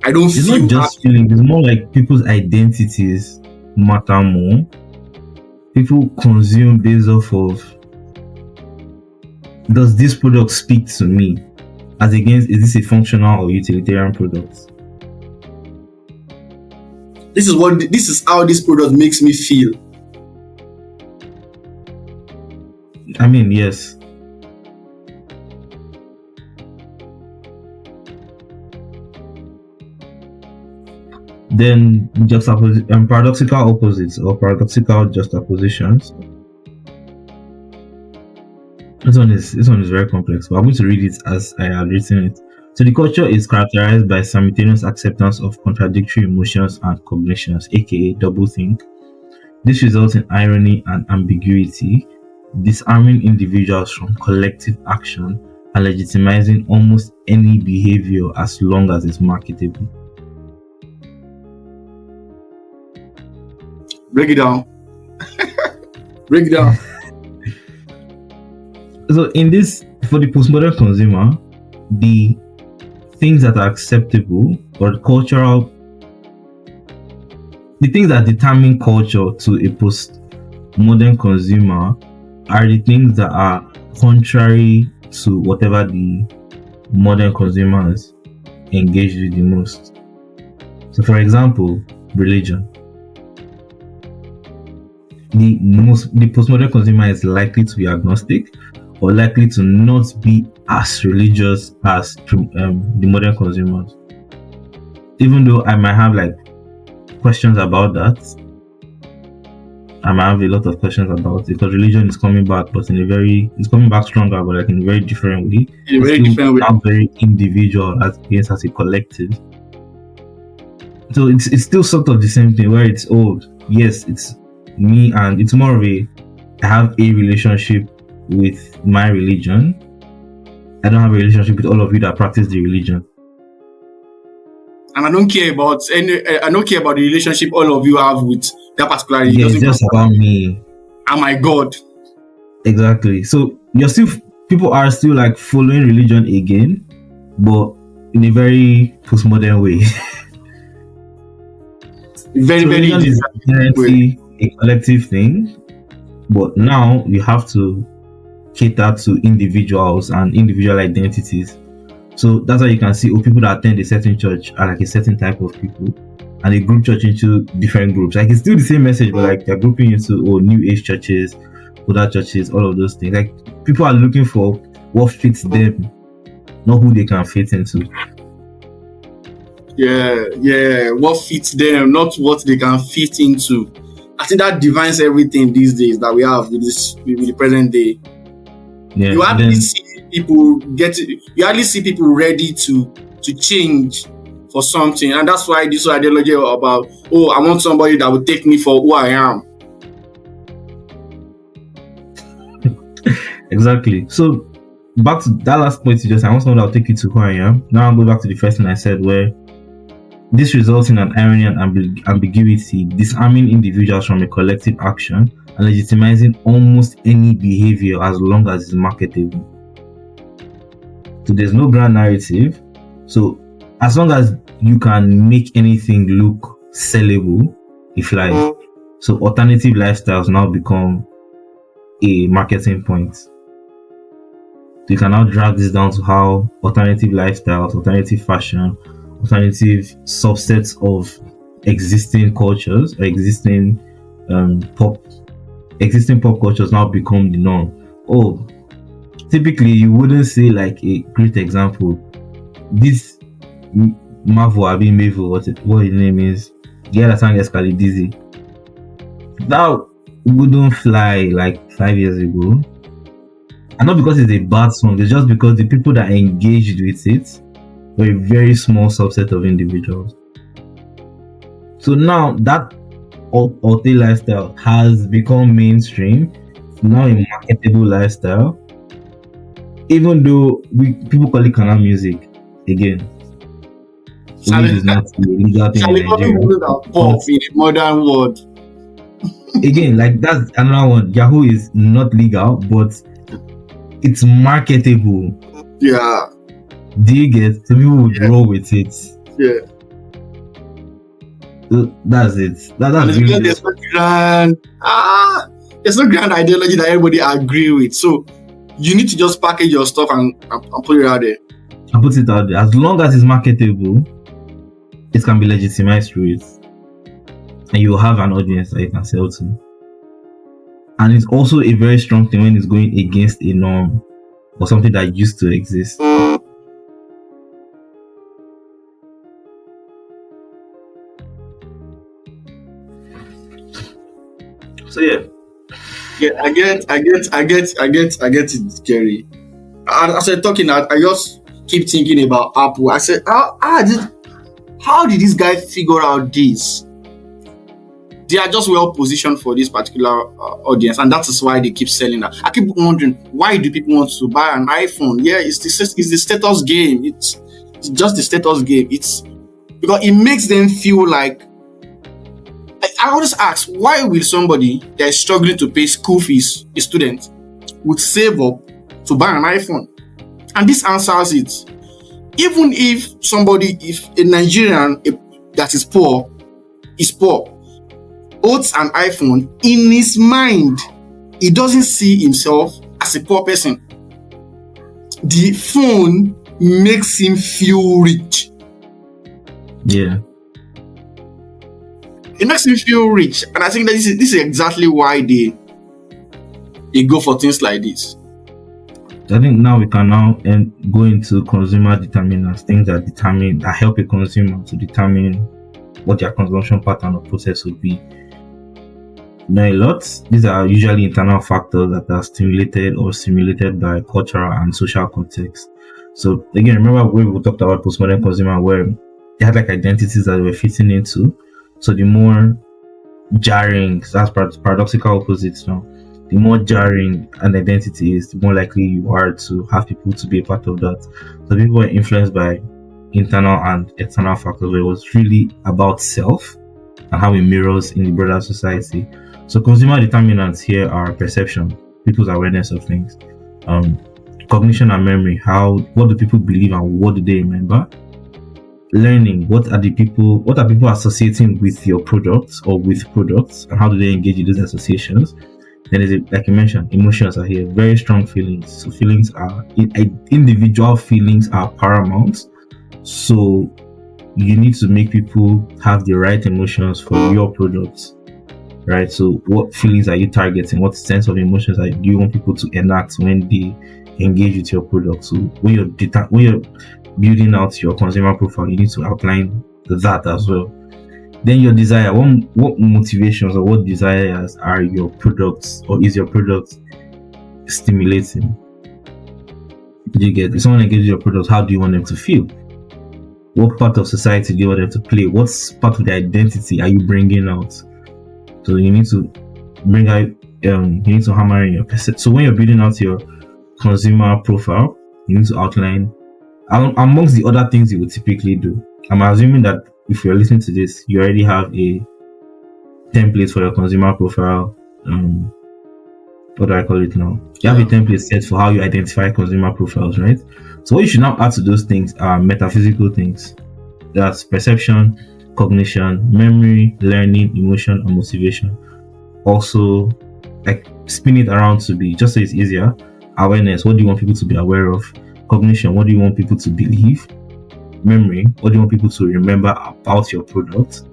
It's not just feelings, it's more like people's identities matter more. People consume based off of, does this product speak to me? As against, is this a functional or utilitarian product? This is how this product makes me feel. I mean, yes. Then paradoxical opposites or paradoxical juxtapositions. This one is very complex, but I'm going to read it as I have written it. So the culture is characterized by simultaneous acceptance of contradictory emotions and cognitions, aka doublethink. This results in irony and ambiguity, disarming individuals from collective action and legitimizing almost any behavior as long as it's marketable. Break it down. Break it down. So for the postmodern consumer, the things that are acceptable or the things that determine culture to a postmodern consumer are the things that are contrary to whatever the modern consumers engage with the most. So, for example, religion. The postmodern consumer is likely to be agnostic or likely to not be as religious as the modern consumers. Even though I might have questions about that, I might have a lot of questions about it because religion is coming back, but it's coming back stronger, but in a very different way. In a very different way. Not very individual as a collective. So it's still sort of the same thing where it's yes, it's me and it's more of I have a relationship with my religion. I don't have a relationship with all of you that practice the religion. And I don't care about the relationship all of you have with that particular religion. Yeah, it's just about me and my God. Exactly. So people are still following religion again, but in a very postmodern way. Religion is inherently a collective thing, but now you have to cater to individuals and individual identities. So that's why you can see people that attend a certain church are a certain type of people, and they group church into different groups. It's still the same message, but they're grouping into new age churches, older churches, all of those things. People are looking for what fits them, not who they can fit into. Yeah, what fits them, not what they can fit into. I think that defines everything these days that we have with the present day. Yeah, you hardly see people ready to change for something, and that's why this ideology about I want somebody that will take me for who I am. Exactly. So back to that last point I want someone that will take you to who I am. Now I'll go back to the first thing I said, where this results in an irony and ambiguity, disarming individuals from a collective action and legitimizing almost any behavior as long as it's marketable. So there's no grand narrative. So as long as you can make anything look sellable, if so alternative lifestyles now become a marketing point. So you can now drag this down to how alternative lifestyles, alternative fashion, alternative subsets of existing cultures or existing pop cultures now become the norm. Typically you wouldn't say a great example. This Mavel, what his name is, the other sang Escali Dizzy. That wouldn't fly 5 years ago. And not because it's a bad song, it's just because the people that engaged with it were a very small subset of individuals. So now that Alte lifestyle has become mainstream, now a marketable lifestyle, even though people call it canal music again. Which is not a legal thing in Nigeria. In the modern world. Again, that's another one. Yahoo is not legal, but it's marketable. Yeah. Do you get? So people would roll with it. Yeah. So that's it. That's really there's no grand ideology that everybody agree with. So you need to just package your stuff and put it out there. And put it out there. As long as it's marketable, it can be legitimized through it. And you will have an audience that you can sell to. And it's also a very strong thing when it's going against a norm or something that used to exist. So yeah, Yeah, I get it, Jerry. And as I'm talking, I just keep thinking about Apple. I said, how did this guy figure out this? They are just well positioned for this particular audience, and that is why they keep selling that. I keep wondering, why do people want to buy an iPhone? Yeah, it's the status game. It's just the status game. It's because it makes them feel like. I always ask, why will somebody that is struggling to pay school fees, a student, would save up to buy an iPhone? And this answers it. Even if a Nigerian that is poor, owns an iPhone, in his mind, he doesn't see himself as a poor person. The phone makes him feel rich. yeah. It makes him feel rich. And I think that this is exactly why they go for things like this. I think now we can go into consumer determinants, things that help a consumer to determine what their consumption pattern or process would be. Now, these are usually internal factors that are stimulated or simulated by cultural and social context. So again, remember when we talked about postmodern consumer, where they had like identities that they were fitting into. So the more jarring, that's paradoxical opposites now. The more jarring an identity is, the more likely you are to have people to be a part of that. So people were influenced by internal and external factors, where it was really about self and how it mirrors in the broader society. So consumer determinants here are perception, people's awareness of things, cognition and memory, what do people believe and what do they remember? Learning, what are people associating with your products or with products, and how do they engage in those associations? Then, like you mentioned, emotions are here, very strong feelings. So feelings are individual feelings are paramount. So you need to make people have the right emotions for your products, right? So what feelings are you targeting? What sense of emotions do you want people to enact when they engage with your product? So when you're building out your consumer profile, you need to outline that as well. Then your desire, what motivations or what desires are your products, or is your product stimulating? Do you get? If someone engages your product, how do you want them to feel? What part of society do you want them to play? What part of the identity are you bringing out? So you need to bring out, you need to hammer in your perception. So when you're building out your consumer profile, you need to outline amongst the other things you would typically do. I'm assuming that if you're listening to this, you already have a template for your consumer profile. What do I call it now? You have a template set for how you identify consumer profiles, right? So what you should now add to those things are metaphysical things. That's perception, cognition, memory, learning, emotion, and motivation. Also, like spin it around to be, just so it's easier, awareness, what do you want people to be aware of? Cognition, what do you want people to believe? Memory, what do you want people to remember about your product?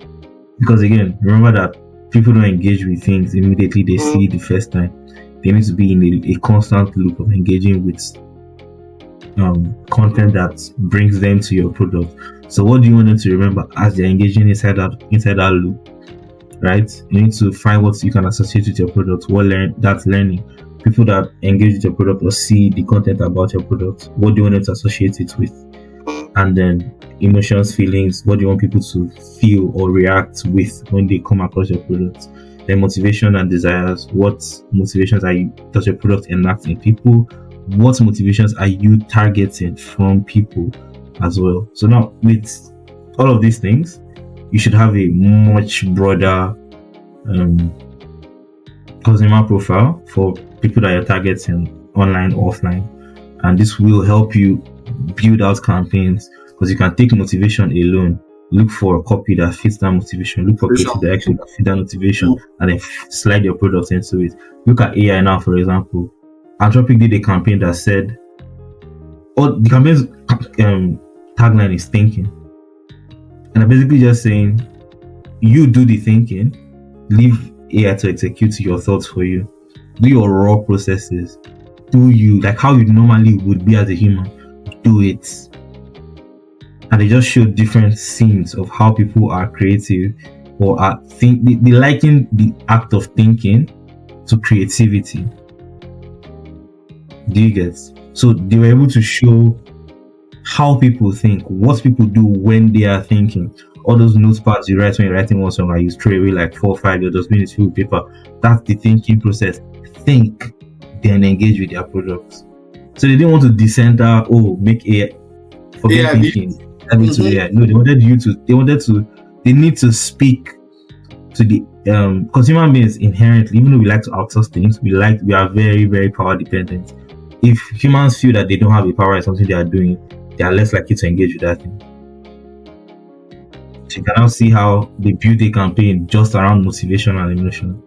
Because again, remember that people don't engage with things immediately they see it the first time. They need to be in a constant loop of engaging with content that brings them to your product. So what do you want them to remember as they're engaging inside that loop? Right? You need to find what you can associate with your product. That's learning. People that engage with your product or see the content about your product, what do you want them to associate it with? And then emotions, feelings, what do you want people to feel or react with when they come across your product? Then motivation and desires, what motivations does your product enact in people? What motivations are you targeting from people as well? So now with all of these things, you should have a much broader consumer profile for people that you're targeting online or offline. And this will help you build out campaigns, because you can take motivation alone, look for a copy that fits that motivation, look for people that actually fit that motivation, and then slide your product into it. Look at AI now, for example. Anthropic did a campaign that said, the campaign's tagline is thinking. And I'm basically just saying, you do the thinking, leave AI to execute your thoughts for you. Do your raw processes. Do you, like how you normally would be as a human, do it. And they just show different scenes of how people are creative or are they liken the act of thinking to creativity. Do you get? So they were able to show how people think, what people do when they are thinking. All those notepads you write when you're writing one song, and you throw away like 4 or 5, you're just being filled with paper. That's the thinking process. Think, then engage with their products. So they didn't want to decenter, make AI, forget thinking. No, they need to speak to the because human beings inherently, even though we like to outsource things, we are very, very power dependent. If humans feel that they don't have the power in something they are doing, they are less likely to engage with that thing. So you can now see how they built a campaign just around motivation and emotion.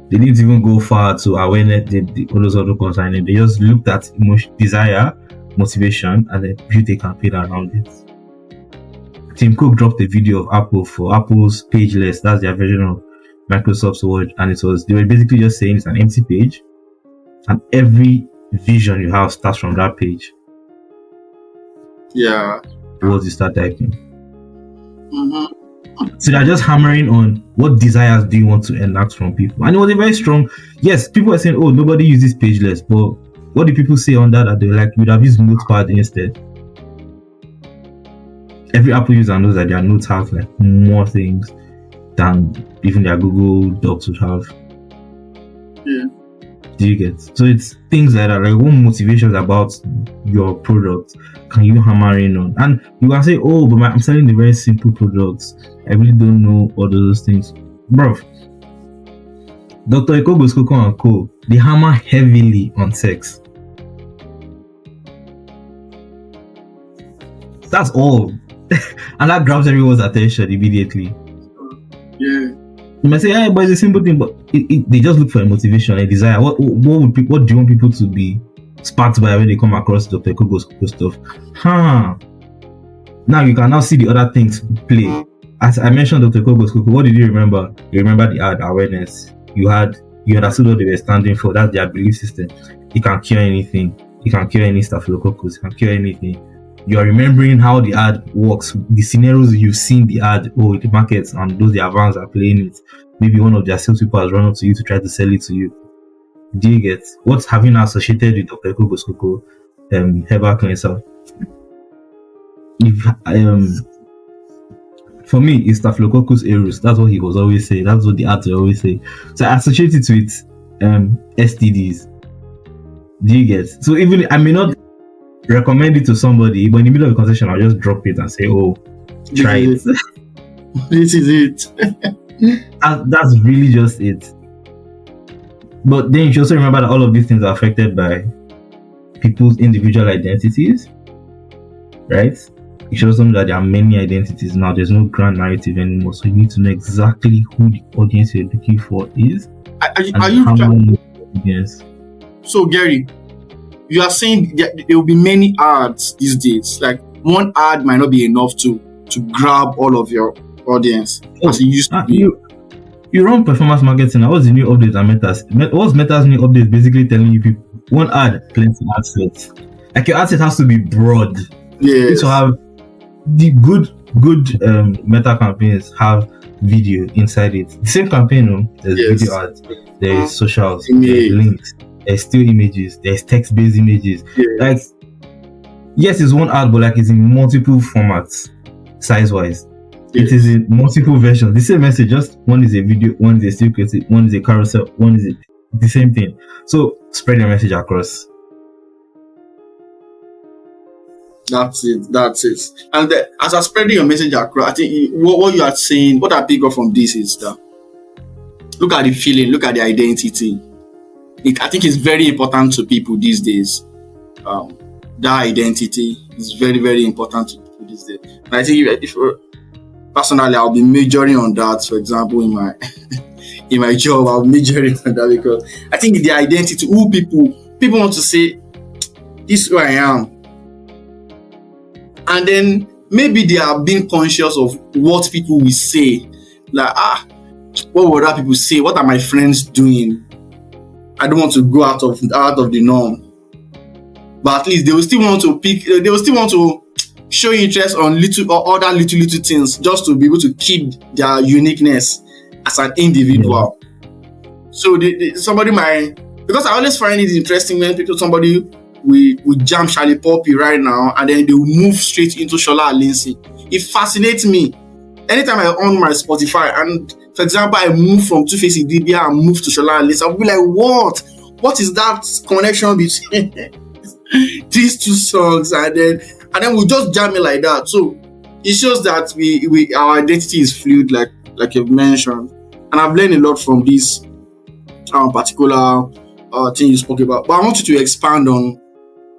They didn't even go far to awareness, all those other concerning. They just looked at emotion, desire, motivation, and then built a campaign around it. Tim Cook dropped a video of Apple for Apple's Pageless. That's their version of Microsoft's Word, and they were basically just saying it's an empty page, and every vision you have starts from that page. Yeah. Once you start typing. So they're just hammering on what desires do you want to enact from people. And it was a very strong, yes, people are saying, nobody uses Pageless, but what do people say on that they like, you'd have used Notepad instead? Every Apple user knows that their notes have like more things than even their Google Docs would have. Yeah. Do you get? So it's things like that. Like, what motivations about your product can you hammer in on? And you can say, but I'm selling the very simple products. I really don't know all those things. Bro, Dr. Ekogo's Coco & Co., they hammer heavily on sex. That's all. And that grabs everyone's attention immediately. Yeah. You might say, but it's a simple thing, but they just look for a motivation, a desire. What do you want people to be sparked by when they come across Dr. Kogo's stuff? Now you can now see the other things play. As I mentioned Dr. Kogo's Coco, what did you remember? You remember the ad awareness. You understood what they were standing for. That's their belief system. It can cure anything. It can cure any staphylococcus. It can cure anything. You are remembering how the ad works, the scenarios you've seen the ad, the markets and those the advance are playing it. Maybe one of their salespeople has run up to you to try to sell it to you. Do you get what's having associated with Dr. Kogo's Coco herbal cleanser? For me, it's Staphylococcus aureus. That's what he was always saying. That's what the ads were always saying. So I associate it with STDs. Do you get? So even I may not recommend it to somebody, but in the middle of the conversation, I'll just drop it and say, try it. This is it. That's really just it. But then you should also remember that all of these things are affected by people's individual identities, right? You should also know that there are many identities now. There's no grand narrative anymore, so you need to know exactly who the audience you're looking for is. Are you trying? Yes. So Gerry, you are saying that there will be many ads these days. Like one ad might not be enough to grab all of your audience as it used to be. You run performance marketing. What's the new update on Meta's? What's Meta's new update? Basically telling you people one ad, plenty ad sets. Like your ad set has to be broad. Yes. To have the good Meta campaigns have video inside it. The same campaign, there's video ads, there's socials, there's links, there's still images, there's text-based images. Yes. Like, yes, it's one ad, but like it's in multiple formats, size-wise. Yes. It is in multiple versions. The same message, just one is a video, one is a still creative, one is a carousel, one is the same thing. So spread your message across. That's it. And as I'm spreading your message across, I think what you are saying, what I pick up from this is that look at the feeling, look at the identity. I think it's very important to people these days. That identity is very, very important to people these days. And I think if personally, I'll be majoring on that. For example, in my job, I'll be majoring on that because I think the identity, who people want to say, this is who I am. And then maybe they are being conscious of what people will say. Like, what will other people say? What are my friends doing? I don't want to go out of the norm. But at least they will still want to show interest on little or other little things just to be able to keep their uniqueness as an individual. So somebody might, because I always find it interesting when somebody we jam Charlie Poppy right now and then they will move straight into Shola Alinsi. It fascinates me. Anytime I on my Spotify and, for example, I move from Two-Face Idibia and move to Shola Alinsi, I'll be like, what? What is that connection between these two songs? And then we'll just jam it like that. So it shows that we our identity is fluid, like you've mentioned. And I've learned a lot from this particular thing you spoke about. But I want you to expand on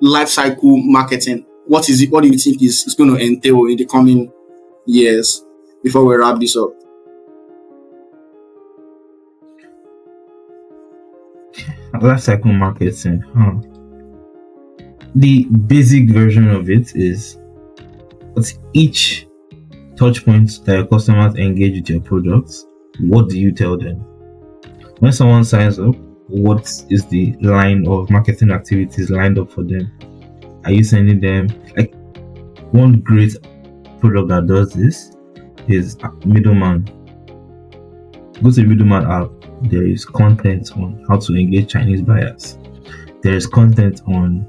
life cycle marketing. What is it? What do you think is going to entail in the coming years before we wrap this up? Life cycle marketing. The basic version of it is at each touch point that your customers engage with your products, what do you tell them? When someone signs up, what is the line of marketing activities lined up for them? Are you sending them, like, one great product that does this is Middleman. Go to the Middleman app. There is content on how to engage Chinese buyers. There is content on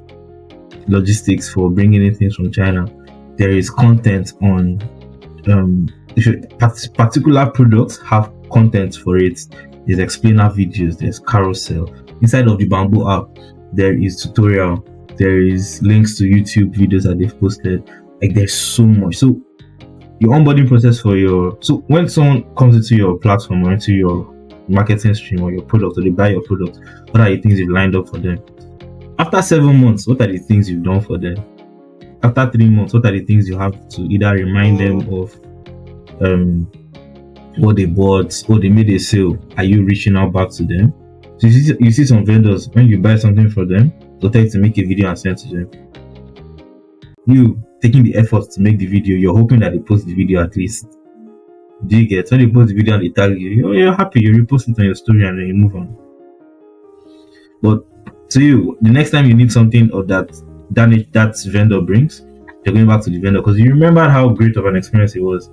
logistics for bringing in things from China. There is content on particular products have content for it. There's explainer videos, there's carousel. Inside of the Bamboo app, there is tutorial, there is links to YouTube videos that they've posted. Like, there's so much. So your onboarding process so when someone comes into your platform or into your marketing stream or your product, or they buy your product, what are the things you've lined up for them? After 7 months, what are the things you've done for them? After 3 months, what are the things you have to either remind them of what they bought, or they made a sale? Are you reaching out back to them? So you see some vendors, when you buy something for them, they'll tell you to make a video and send to them. You taking the effort to make the video, you're hoping that they post the video at least. Do you get? When they post the video and they tag you, you're happy, you repost it on your story and then you move on. But to you, the next time you need something or that vendor brings, you're going back to the vendor because you remember how great of an experience it was.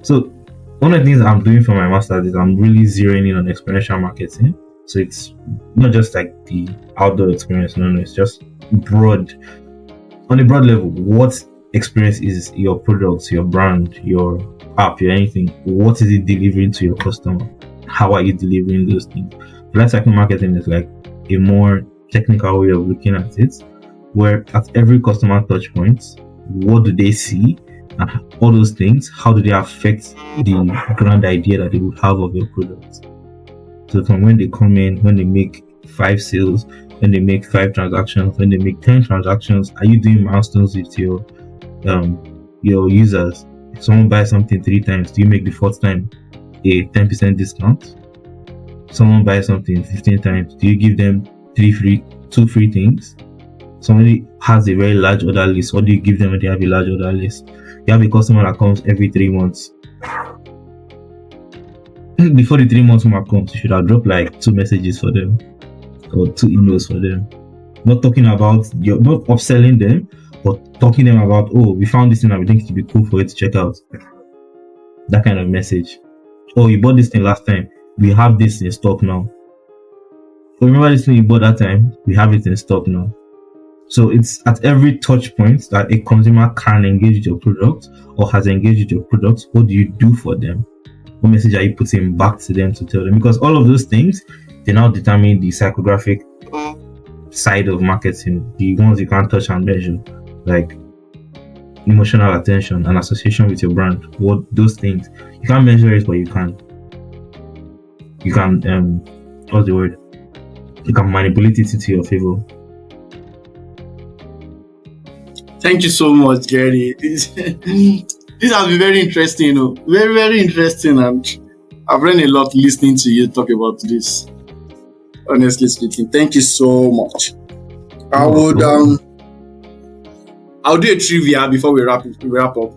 So one of the things I'm doing for my master's is I'm really zeroing in on experiential marketing. So it's not just like the outdoor experience, no, it's just broad. On a broad level, what experience is your product, your brand, your app, your anything? What is it delivering to your customer? How are you delivering those things? Life cycle marketing is like a more technical way of looking at it, where at every customer touch point, what do they see? And all those things, how do they affect the grand idea that they would have of your product? So from when they come in, when they make 5 sales, when they make 5 transactions, when they make 10 transactions, are you doing milestones with your users? If someone buys something 3 times, do you make the 4th time a 10% discount? If someone buys something 15 times, do you give them 2 free things? Somebody has a very large order list. What do you give them when they have a large order list? You have a customer that comes every 3 months. Before the 3 months mark comes, you should have dropped like 2 messages for them or 2 emails for them. Not talking about, you're not upselling them, but talking them about, oh, we found this thing and we think it would be cool for you to check out. That kind of message. Oh, you bought this thing last time. We have this in stock now. So remember this thing you bought that time? We have it in stock now. So it's at every touch point that a consumer can engage with your product or has engaged with your product. What do you do for them? What message are you putting back to them to tell them? Because all of those things, they now determine the psychographic side of marketing, the ones you can't touch and measure, like emotional attention and association with your brand. What those things, you can't measure it, but you can what's the word? You can manipulate it into your favor. Thank you so much, Gerry. This has been very interesting, very, very interesting, and I've learned a lot listening to you talk about this. Honestly speaking, thank you so much. I'll do a trivia before we wrap up.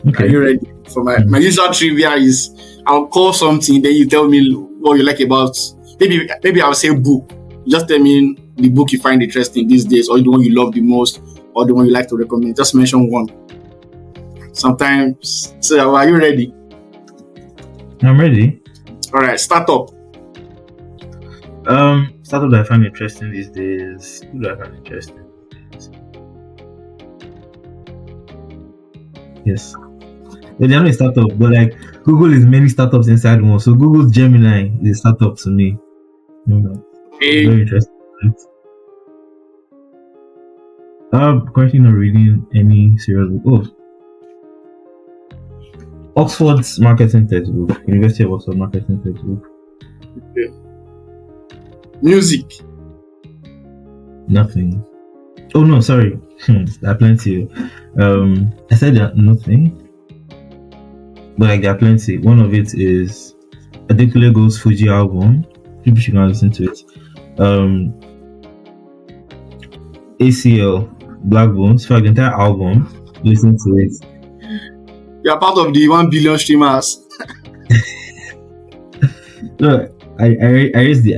Okay. Are you ready? For my usual trivia is I'll call something, then you tell me what you like about. Maybe I'll say book. Just tell me the book you find interesting these days, or the one you love the most, or the one you like to recommend? Just mention one. Sometimes. So, are you ready? I'm ready. All right, startup. Startup that I find interesting these days. Who do I find interesting these days? Yes. They're not a startup, but like Google is many startups inside one. So Google's Gemini is a startup to me. Very interesting. I'm currently not reading any serious book. Oxford's marketing textbook. University of Oxford marketing textbook. Okay. Music. Nothing. Oh no, sorry. There are plenty. I said that nothing. But like there are plenty. One of it is Adekunle Gold's Fuji album. People should go and listen to it. ACL Black Bones. In fact, the entire album. Listen to it. You are part of the 1 billion streamers. No, I raise the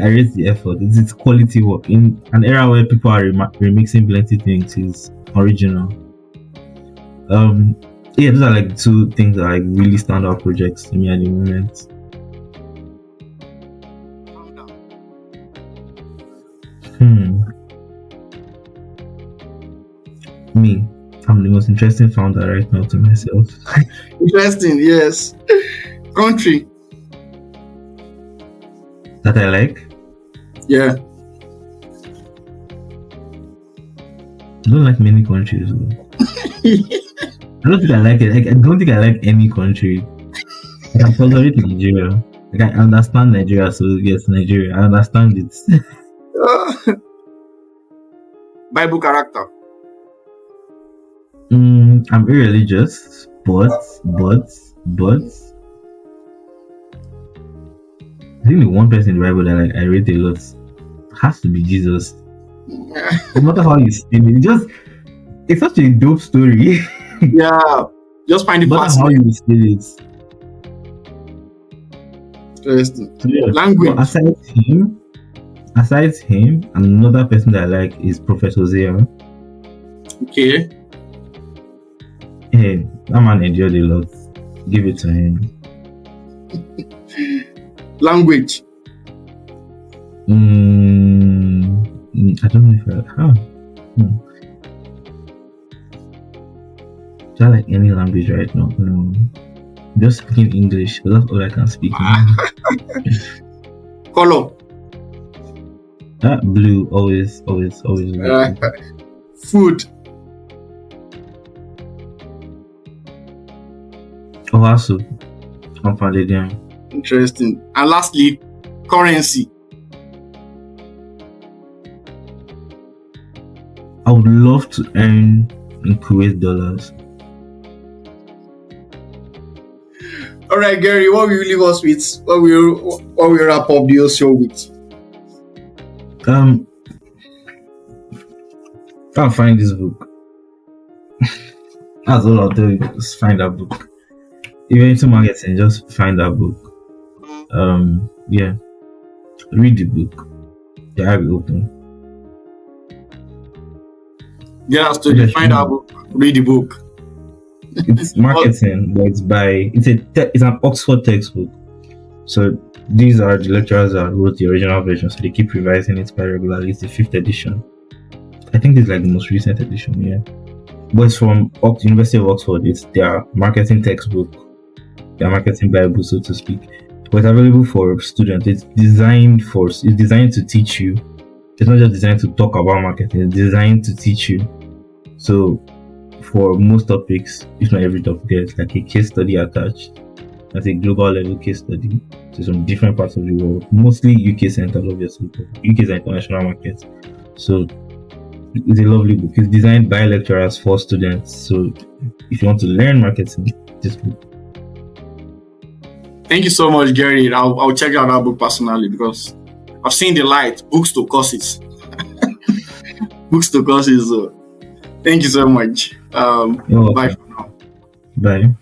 effort. It's quality work in an era where people are remixing plenty things. Is original. Yeah, those are like two things that like really stand out projects to me at the moment. Me, I'm the most interesting founder right now to myself. Interesting, yes. Country. That I like. Yeah. I don't like many countries. I don't think I like it. I don't think I like any country. I can tolerate Nigeria. Like I understand Nigeria, so yes, Nigeria. I understand it. Bible character. I'm irreligious, but I think the one person in the Bible that I rate a lot has to be Jesus. No matter how you spin it, it's such a dope story. Yeah, just find it no matter how fascinating. you spin it. Interesting. So, yeah. Language. Aside him, another person that I like is Professor Zia. Okay. Hey, that man enjoyed a lot. Give it to him. Language. I don't know if do I like any language right now? No. Just speaking English. That's all I can speak. Color. Blue, always blue. Food. Also, I'm Canadian. Interesting. And lastly, currency. I would love to earn in Kuwait dollars. All right, Gerry, what will you leave us with? What will you wrap up the show with? I'll find this book. That's all I'll do. Just find that book. Even into marketing, just find that book. Yeah. Read the book. The eye will open. Yeah, so you find that book. Read the book. It's marketing, but it's an Oxford textbook. So these are the lecturers that wrote the original version, so they keep revising it quite regularly. It's the 5th edition. I think it's like the most recent edition, yeah. But it's from University of Oxford. It's their marketing textbook, their marketing Bible, so to speak. But it's available for students. It's designed to teach you. It's not just designed to talk about marketing. It's designed to teach you. So for most topics, if not every topic, there's like a case study attached. That's a global level case study to some different parts of the world, mostly UK centered, obviously. UK is an international market. So it's a lovely book. It's designed by lecturers for students. So if you want to learn marketing, this book. Thank you so much, Gerry. I'll check out that book personally because I've seen the light. Books to courses. Books to courses. Thank you so much. Bye for now. Bye.